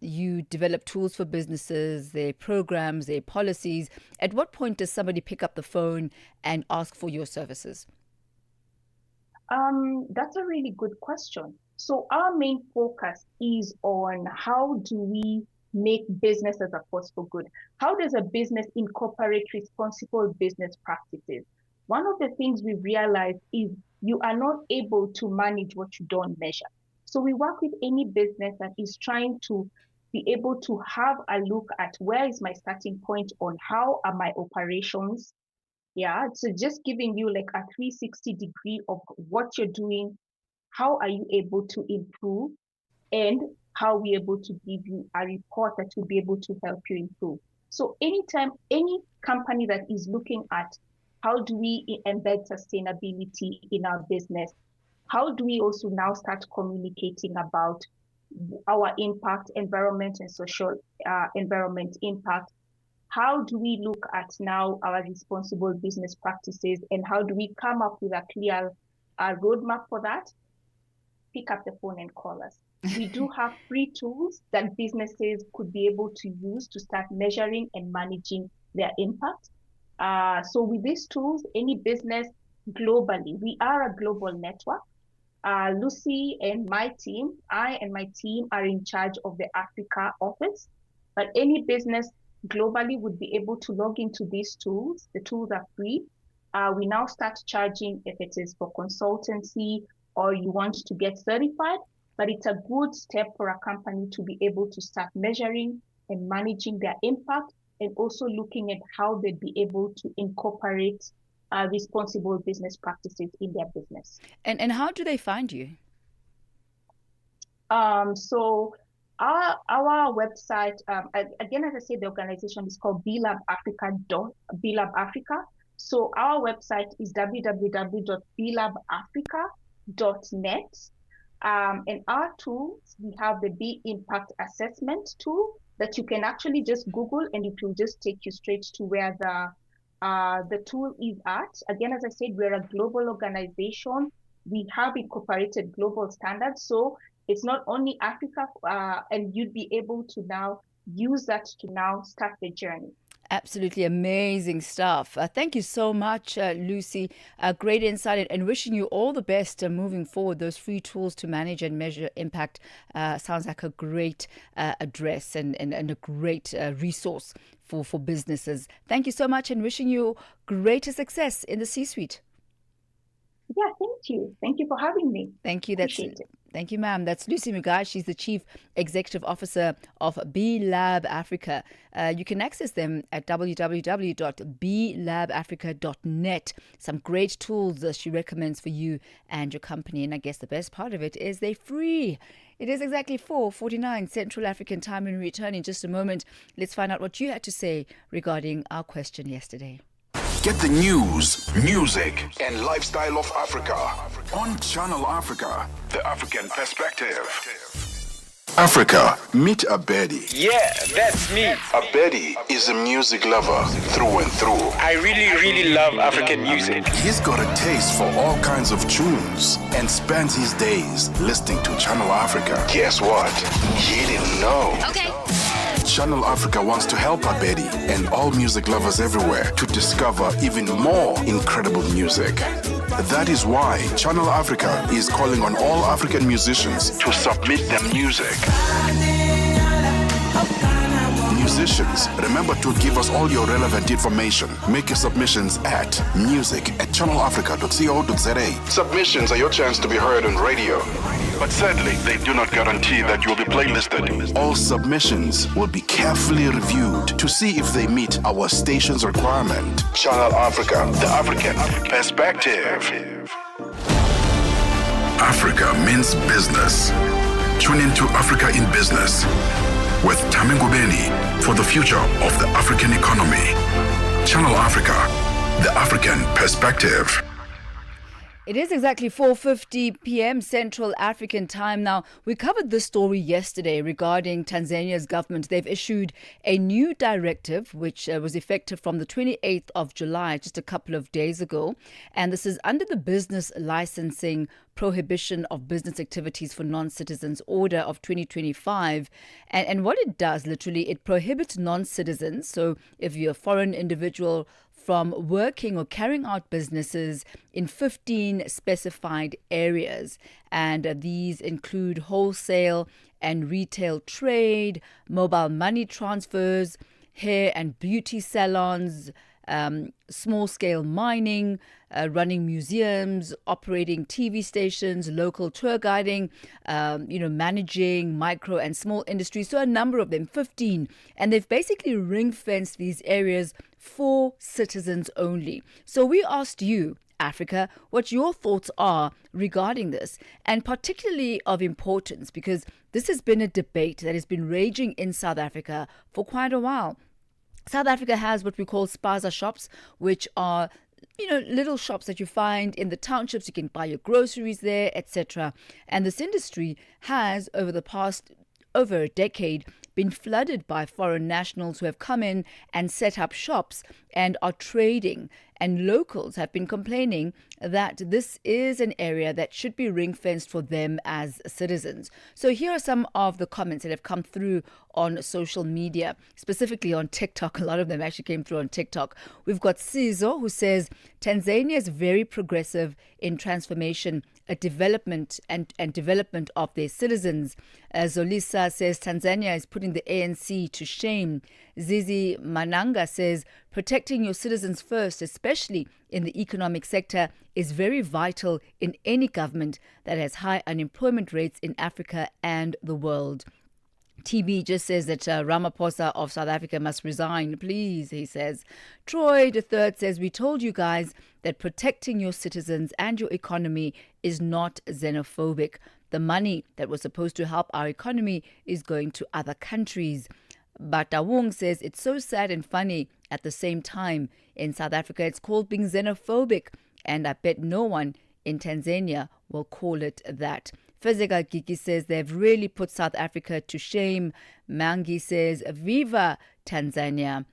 [SPEAKER 9] You develop tools for businesses, their programs, their policies. At what point does somebody pick up the phone and ask for your services?
[SPEAKER 19] That's a really good question. So our main focus is on how do we make business as a force for good? How does a business incorporate responsible business practices? One of the things we realized is you are not able to manage what you don't measure. So we work with any business that is trying to be able to have a look at where is my starting point on how are my operations. Yeah, so just giving you like a 360 degree of what you're doing, how are you able to improve, and how we able to give you a report that will be able to help you improve. So anytime, any company that is looking at how do we embed sustainability in our business, how do we also now start communicating about our impact, environment and social environment impact? How do we look at now our responsible business practices, and how do we come up with a clear roadmap for that? Pick up the phone and call us. We do have free tools that businesses could be able to use to start measuring and managing their impact. So with these tools, any business globally, we are a global network. Lucy and my team, I and my team are in charge of the Africa office, but any business globally would be able to log into these tools. The tools are free. We now start charging if it is for consultancy or you want to get certified, but it's a good step for a company to be able to start measuring and managing their impact and also looking at how they'd be able to incorporate responsible business practices in their business.
[SPEAKER 9] And how do they find you?
[SPEAKER 19] So our website, again, as I said, the organization is called BLab Africa. So our website is www.blabafrica.net. And our tools, we have the B Impact Assessment tool that you can actually just Google, and it will just take you straight to where the tool is at. Again, as I said, we're a global organization. We have incorporated global standards. So it's not only Africa, and you'd be able to now use that to now start the journey.
[SPEAKER 9] Absolutely amazing stuff. Thank you so much, Lucy. Great insight, and wishing you all the best moving forward. Those free tools to manage and measure impact sounds like a great address and a great resource for businesses. Thank you so much, and wishing you greater success in the C-suite.
[SPEAKER 19] Yeah, thank you. Thank you for having me.
[SPEAKER 9] Thank you. Thank you, ma'am. That's Lucy Mugai. She's the Chief Executive Officer of BLab Africa. You can access them at www.blabafrica.net. Some great tools she recommends for you and your company. And I guess the best part of it is they're free. It is exactly 4:49 Central African time. And we return in just a moment. Let's find out what you had to say regarding our question yesterday.
[SPEAKER 7] Get the news, music, and lifestyle of Africa on Channel Africa, the African perspective. Africa, meet Abedi.
[SPEAKER 20] Yeah, that's me.
[SPEAKER 7] Abedi is a music lover through and through.
[SPEAKER 20] I really love African music.
[SPEAKER 7] He's got a taste for all kinds of tunes and spends his days listening to Channel Africa. Guess what? He didn't know.
[SPEAKER 20] Okay.
[SPEAKER 7] Channel Africa wants to help Abedi and all music lovers everywhere to discover even more incredible music. That is why Channel Africa is calling on all African musicians to submit their music. Musicians, remember to give us all your relevant information. Make your submissions at music@channelafrica.co.za. Submissions are your chance to be heard on radio. But sadly, they do not guarantee that you'll be playlisted. All submissions will be carefully reviewed to see if they meet our station's requirement. Channel Africa, the African perspective. Africa means business. Tune into Africa in Business with Thami Ngubeni for the future of the African economy. Channel Africa, the African perspective.
[SPEAKER 9] It is exactly 4:50 p.m. Central African time. Now, we covered this story yesterday regarding Tanzania's government. They've issued a new directive, which was effective from the 28th of July, just a couple of days ago. And this is under the Business Licensing Prohibition of Business Activities for Non-Citizens Order of 2025. And what it does, literally, it prohibits non-citizens, so if you're a foreign individual, from working or carrying out businesses in 15 specified areas. And these include wholesale and retail trade, mobile money transfers, hair and beauty salons, small-scale mining, running museums, operating TV stations, local tour guiding, managing micro and small industries. So a number of them, 15. And they've basically ring-fenced these areas for citizens only. So we asked you, Africa, what your thoughts are regarding this, and particularly of importance because this has been a debate that has been raging in South Africa for quite a while. South Africa has what we call spaza shops, which are little shops that you find in the townships. You can buy your groceries there, etc. And this industry has, over the past over a decade, been flooded by foreign nationals who have come in and set up shops and are trading. And locals have been complaining that this is an area that should be ring-fenced for them as citizens. So here are some of the comments that have come through on social media, specifically on TikTok. A lot of them actually came through on TikTok. We've got Sizo, who says, Tanzania is very progressive in transformation, a development and development of their citizens. Zolisa says, Tanzania is putting the ANC to shame. Zizi Mananga says, protecting your citizens first, especially in the economic sector, is very vital in any government that has high unemployment rates in Africa and the world. TB just says that Ramaphosa of South Africa must resign, please, he says. Troy III says, we told you guys that protecting your citizens and your economy is not xenophobic. The money that was supposed to help our economy is going to other countries. But Wong says it's so sad and funny at the same time. In South Africa, it's called being xenophobic, and I bet no one in Tanzania will call it that. Fezeka Giki says they've really put South Africa to shame. Mangi says, Viva Tanzania.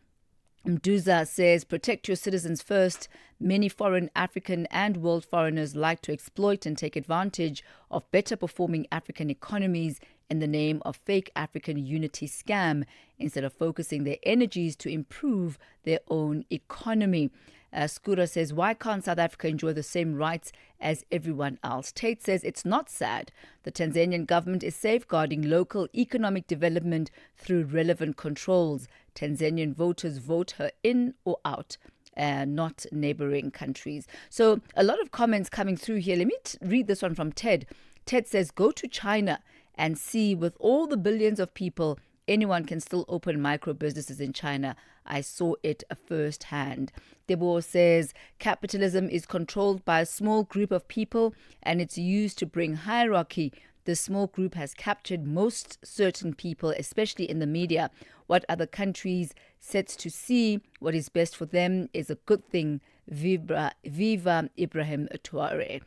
[SPEAKER 9] Mduza says, protect your citizens first. Many foreign, African and world foreigners like to exploit and take advantage of better performing African economies in the name of fake African unity scam instead of focusing their energies to improve their own economy. Skura says, why can't South Africa enjoy the same rights as everyone else? Tate says, it's not sad. The Tanzanian government is safeguarding local economic development through relevant controls. Tanzanian voters vote her in or out, not neighboring countries. So a lot of comments coming through here. Let me read this one from Ted. Ted says, go to China and see, with all the billions of people, anyone can still open micro businesses in China. I saw it firsthand. Debo says, capitalism is controlled by a small group of people and it's used to bring hierarchy. This small group has captured most certain people, especially in the media. What other countries sets to see what is best for them is a good thing. Viva Ibrahim Touare.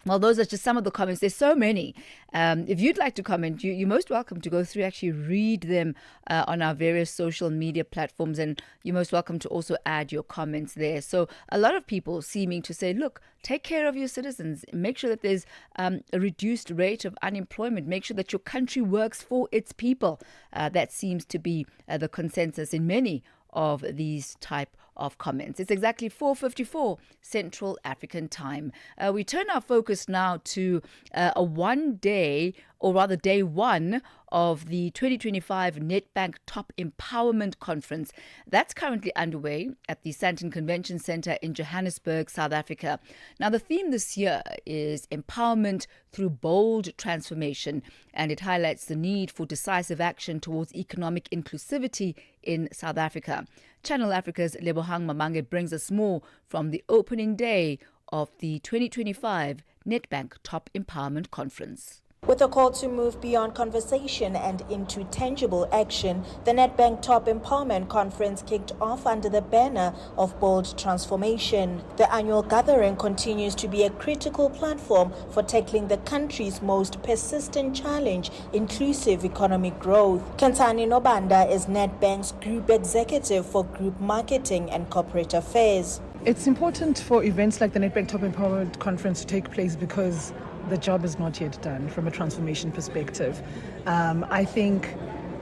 [SPEAKER 9] Well, those are just some of the comments. There's so many. If you'd like to comment, you're most welcome to go through, actually read them on our various social media platforms, and you're most welcome to also add your comments there. So a lot of people seeming to say, look, take care of your citizens. Make sure that there's a reduced rate of unemployment. Make sure that your country works for its people. That seems to be the consensus in many of these type of comments. It's exactly 4:54 Central African time. We turn our focus now to a day one of the 2025 Nedbank Top Empowerment Conference. That's currently underway at the Sandton Convention Centre in Johannesburg, South Africa. Now, the theme this year is empowerment through bold transformation, and it highlights the need for decisive action towards economic inclusivity in South Africa. Channel Africa's Lebohang Mamange brings us more from the opening day of the 2025 Nedbank Top Empowerment Conference.
[SPEAKER 21] With a call to move beyond conversation and into tangible action, the Nedbank Top Empowerment Conference kicked off under the banner of Bold Transformation. The annual gathering continues to be a critical platform for tackling the country's most persistent challenge, inclusive economic growth. Kentani Nobanda is Nedbank's Group Executive for Group Marketing and Corporate Affairs.
[SPEAKER 22] It's important for events like the Nedbank Top Empowerment Conference to take place because the job is not yet done from a transformation perspective. I think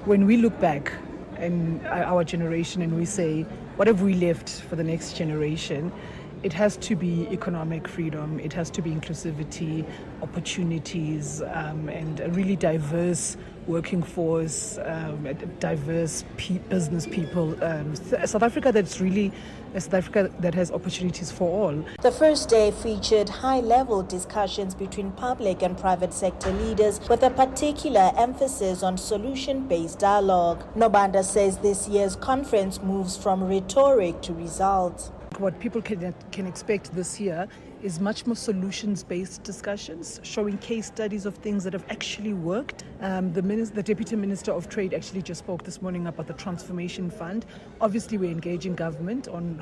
[SPEAKER 22] when we look back in our generation and we say, what have we left for the next generation? It has to be economic freedom, it has to be inclusivity, opportunities, and a really diverse working force, diverse business people. South Africa that's really a South Africa that has opportunities for all.
[SPEAKER 21] The first day featured high-level discussions between public and private sector leaders with a particular emphasis on solution-based dialogue. Nobanda says this year's conference moves from rhetoric to results.
[SPEAKER 22] What people can expect this year is much more solutions-based discussions, showing case studies of things that have actually worked. The Deputy Minister of Trade actually just spoke this morning about the Transformation Fund. Obviously, we're engaging government on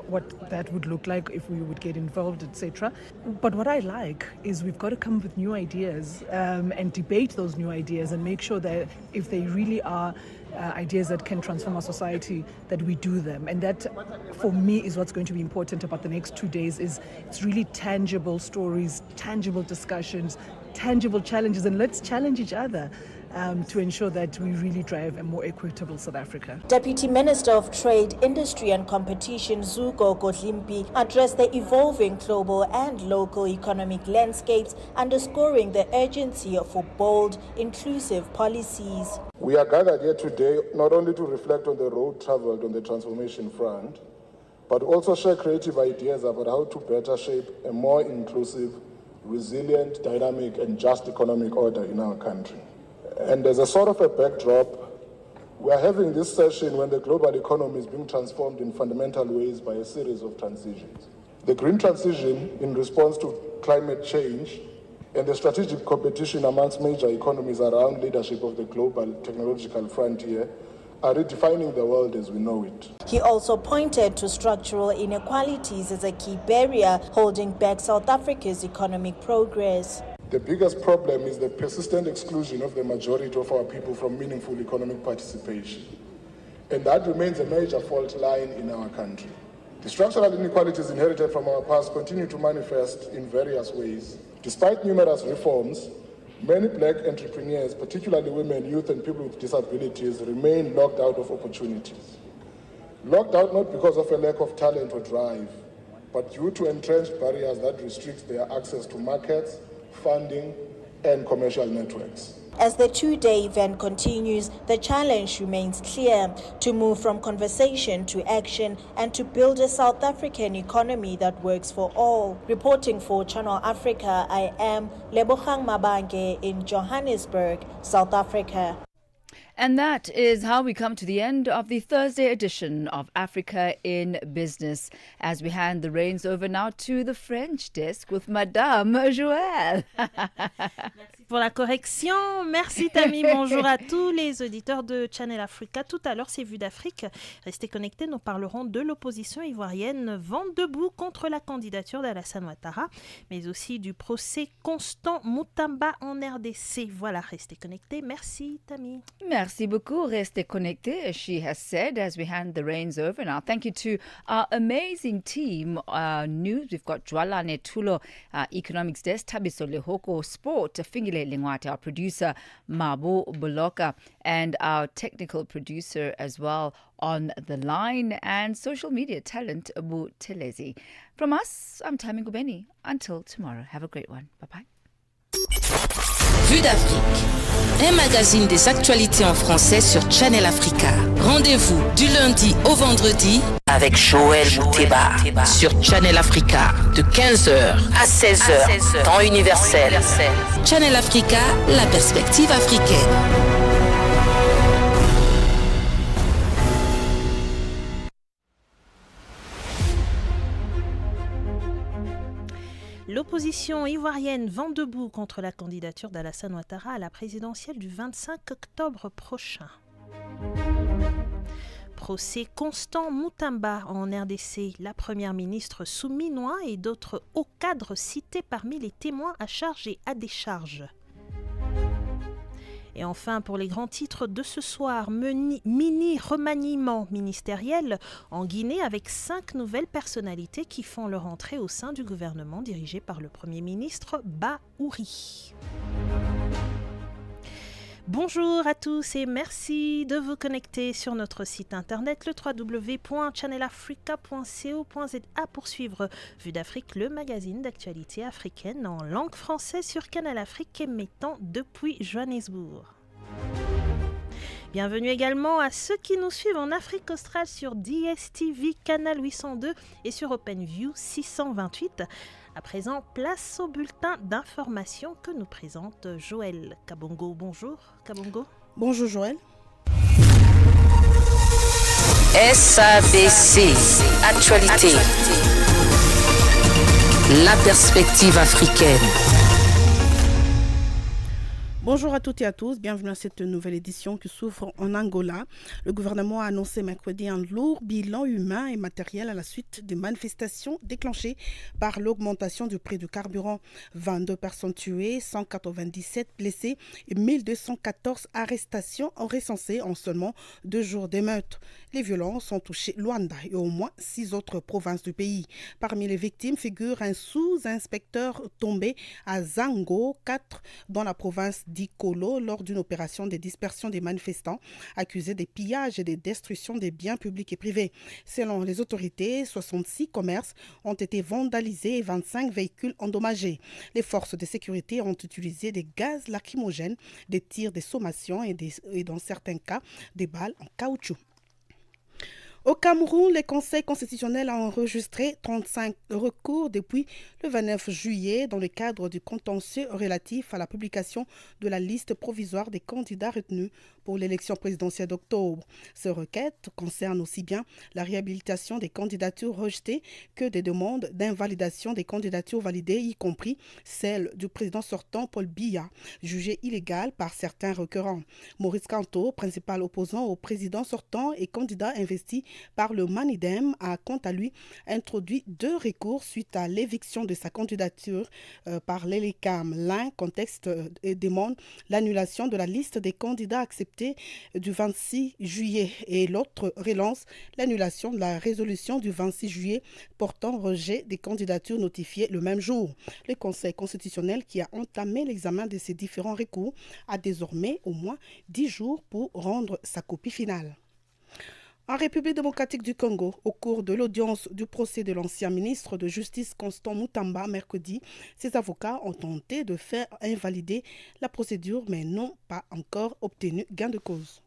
[SPEAKER 22] what that would look like if we would get involved, etc. But what I like is we've got to come up with new ideas and debate those new ideas and make sure that if they really are ideas that can transform our society, that we do them. And that, for me, is what's going to be important about the next 2 days. Is it's really tangible stories, tangible discussions, tangible challenges, and let's challenge each other to ensure that we really drive a more equitable South Africa.
[SPEAKER 21] Deputy Minister of Trade, Industry and Competition, Zuko Godlimpi, addressed the evolving global and local economic landscapes, underscoring the urgency for bold, inclusive policies.
[SPEAKER 23] We are gathered here today not only to reflect on the road traveled on the transformation front, but also share creative ideas about how to better shape a more inclusive, resilient, dynamic and just economic order in our country. And as a sort of a backdrop, we are having this session when the global economy is being transformed in fundamental ways by a series of transitions. The green transition in response to climate change and the strategic competition amongst major economies around leadership of the global technological frontier are redefining the world as we know it.
[SPEAKER 21] He also pointed to structural inequalities as a key barrier holding back South Africa's economic progress.
[SPEAKER 23] The biggest problem is the persistent exclusion of the majority of our people from meaningful economic participation. And that remains a major fault line in our country. The structural inequalities inherited from our past continue to manifest in various ways. Despite numerous reforms, many black entrepreneurs, particularly women, youth, and people with disabilities, remain locked out of opportunities. Locked out not because of a lack of talent or drive, but due to entrenched barriers that restrict their access to markets, funding, and commercial networks.
[SPEAKER 21] As the two-day event continues, the challenge remains clear: to move from conversation to action and to build a South African economy that works for all. Reporting for Channel Africa, I am Lebogang Mabange in Johannesburg, South Africa.
[SPEAKER 9] And that is how we come to the end of the Thursday edition of Africa in Business, as we hand the reins over now to the French desk with Madame Joël.
[SPEAKER 1] Merci pour la correction. Merci Thami. Bonjour à tous les auditeurs de Channel Africa. Tout à l'heure, c'est Vue d'Afrique. Restez connectés, nous parlerons de l'opposition ivoirienne vent debout contre la candidature d'Alassane Ouattara, mais aussi du procès Constant Moutamba en RDC. Voilà, restez connectés. Merci Thami.
[SPEAKER 9] Merci beaucoup. Restez connectés, as she has said, as we hand the reins over now. Thank you to our amazing team. News, we've got Jwala Netulo, Economics Desk, Tabiso Lehoko, Sport, Fingile Lingwate, our producer, Mabu Boloka, and our technical producer as well on the line, and social media talent, Abu Telezi. From us, I'm Thami Ngubeni. Until tomorrow, have a great one. Bye-bye.
[SPEAKER 3] Vue d'Afrique, un magazine des actualités en français sur Channel Africa. Rendez-vous du lundi au vendredi avec Joël Mouteba sur Channel Africa de 15h à 16h, temps universel. Channel Africa, la perspective africaine.
[SPEAKER 1] L'opposition ivoirienne vent debout contre la candidature d'Alassane Ouattara à la présidentielle du 25 octobre prochain. Procès Constant Moutamba en RDC. La première ministre sous minois et d'autres hauts cadres cités parmi les témoins à charge et à décharge. Et enfin, pour les grands titres de ce soir, mini remaniement ministériel en Guinée avec 5 nouvelles personnalités qui font leur entrée au sein du gouvernement dirigé par le Premier ministre Bahouri. Bonjour à tous et merci de vous connecter sur notre site internet le www.channelafrica.co.za pour suivre Vue d'Afrique, le magazine d'actualité africaine en langue française sur Canal Afrique émettant depuis Johannesburg. Bienvenue également à ceux qui nous suivent en Afrique australe sur DSTV Canal 802 et sur OpenView 628. À présent, place au bulletin d'information que nous présente Joël Kabongo. Bonjour Kabongo.
[SPEAKER 4] Bonjour Joël.
[SPEAKER 3] SABC, actualité. La perspective africaine.
[SPEAKER 4] Bonjour à toutes et à tous, bienvenue à cette nouvelle édition qui s'ouvre en Angola. Le gouvernement a annoncé mercredi un lourd bilan humain et matériel à la suite des manifestations déclenchées par l'augmentation du prix du carburant. 22 personnes tuées, 197 blessés et 1214 arrestations recensées en seulement 2 jours d'émeutes. Les violences ont touché Luanda et au moins 6 autres provinces du pays. Parmi les victimes figure un sous-inspecteur tombé à Zango, 4 dans la province d'Ikolo lors d'une opération de dispersion des manifestants accusés des pillages et des destructions des biens publics et privés. Selon les autorités, 66 commerces ont été vandalisés et 25 véhicules endommagés. Les forces de sécurité ont utilisé des gaz lacrymogènes, des tirs de sommation et dans certains cas des balles en caoutchouc. Au Cameroun, le Conseil constitutionnel a enregistré 35 recours depuis le 29 juillet dans le cadre du contentieux relatif à la publication de la liste provisoire des candidats retenus pour l'élection présidentielle d'octobre. Ces requêtes concernent aussi bien la réhabilitation des candidatures rejetées que des demandes d'invalidation des candidatures validées, y compris celle du président sortant Paul Biya, jugée illégale par certains requérants. Maurice Kanto, principal opposant au président sortant et candidat investi par le Manidem, a quant à lui introduit 2 recours suite à l'éviction de sa candidature par l'ELECAM. L'un contexte et demande l'annulation de la liste des candidats acceptés du 26 juillet et l'autre relance l'annulation de la résolution du 26 juillet portant rejet des candidatures notifiées le même jour. Le Conseil constitutionnel, qui a entamé l'examen de ces différents recours, a désormais au moins 10 jours pour rendre sa copie finale. En République démocratique du Congo, au cours de l'audience du procès de l'ancien ministre de Justice Constant Mutamba mercredi, ses avocats ont tenté de faire invalider la procédure mais n'ont pas encore obtenu gain de cause.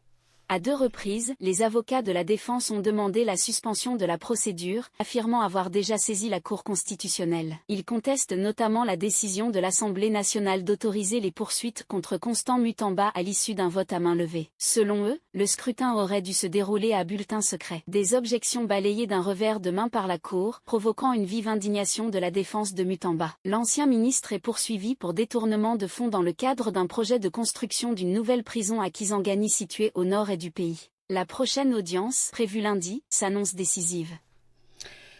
[SPEAKER 2] À 2 reprises, les avocats de la défense ont demandé la suspension de la procédure, affirmant avoir déjà saisi la Cour constitutionnelle. Ils contestent notamment la décision de l'Assemblée nationale d'autoriser les poursuites contre Constant Mutamba à l'issue d'un vote à main levée. Selon eux, le scrutin aurait dû se dérouler à bulletin secret. Des objections balayées d'un revers de main par la Cour, provoquant une vive indignation de la défense de Mutamba. L'ancien ministre est poursuivi pour détournement de fonds dans le cadre d'un projet de construction d'une nouvelle prison à Kisangani située au nord du pays. La prochaine audience, prévue lundi, s'annonce décisive.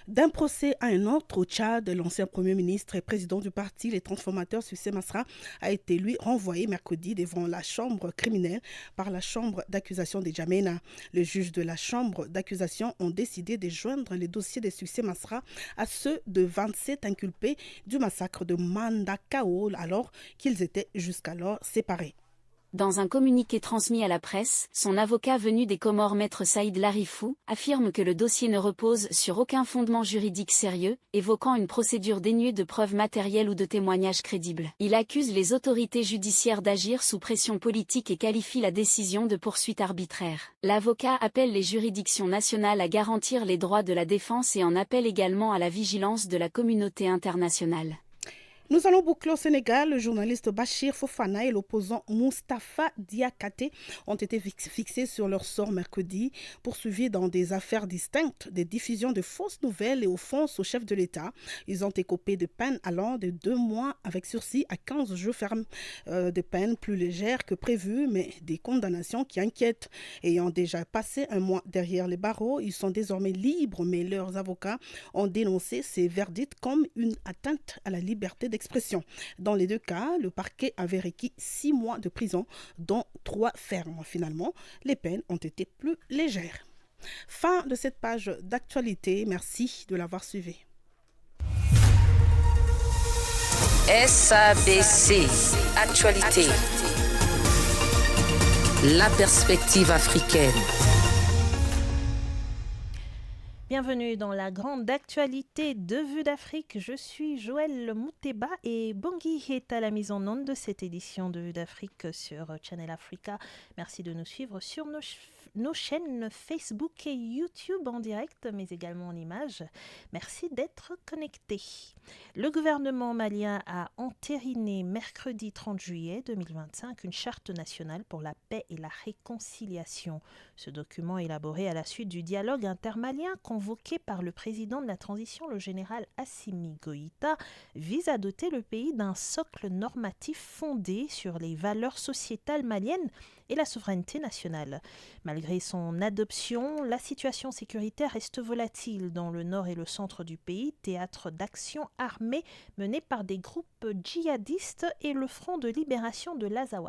[SPEAKER 4] D'un procès à un autre au Tchad, l'ancien Premier ministre et président du parti Les Transformateurs, Succès Masra, a été lui renvoyé mercredi devant la chambre criminelle par la chambre d'accusation de Djamena. Les juges de la chambre d'accusation ont décidé de joindre les dossiers de Succès Masra à ceux de 27 inculpés du massacre de Mandakao alors qu'ils étaient jusqu'alors séparés.
[SPEAKER 2] Dans un communiqué transmis à la presse, son avocat venu des Comores, Maître Saïd Larifou, affirme que le dossier ne repose sur aucun fondement juridique sérieux, évoquant une procédure dénuée de preuves matérielles ou de témoignages crédibles. Il accuse les autorités judiciaires d'agir sous pression politique et qualifie la décision de poursuite arbitraire. L'avocat appelle les juridictions nationales à garantir les droits de la défense et en appelle également à la vigilance de la communauté internationale.
[SPEAKER 4] Nous allons boucler au Sénégal. Le journaliste Bachir Fofana et l'opposant Moustapha Diakate ont été fixés sur leur sort mercredi, poursuivis dans des affaires distinctes, des diffusions de fausses nouvelles et offenses au chef de l'État. Ils ont écopé de peines allant de 2 mois avec sursis à 15 jours fermes, des peines plus légères que prévues, mais des condamnations qui inquiètent. Ayant déjà passé 1 mois derrière les barreaux, ils sont désormais libres, mais leurs avocats ont dénoncé ces verdicts comme une atteinte à la liberté d'expression. Dans les 2 cas, le parquet avait requis 6 mois de prison, dont 3 fermes. Finalement, les peines ont été plus légères. Fin de cette page d'actualité. Merci de l'avoir suivi.
[SPEAKER 3] SABC Actualité. La perspective africaine.
[SPEAKER 1] Bienvenue dans la grande actualité de Vue d'Afrique. Je suis Joël Mouteba et Bangui est à la mise en onde de cette édition de Vue d'Afrique sur Channel Africa. Merci de nous suivre sur nos chaînes Facebook et YouTube en direct, mais également en image. Merci d'être connectés. Le gouvernement malien a entériné mercredi 30 juillet 2025 une charte nationale pour la paix et la réconciliation. Ce document élaboré à la suite du dialogue intermalien convoqué par le président de la transition, le général Assimi Goïta, vise à doter le pays d'un socle normatif fondé sur les valeurs sociétales maliennes et la souveraineté nationale. Malgré son adoption, la situation sécuritaire reste volatile dans le nord et le centre du pays, théâtre d'actions armées menées par des groupes djihadistes et le Front de libération de l'Azawad.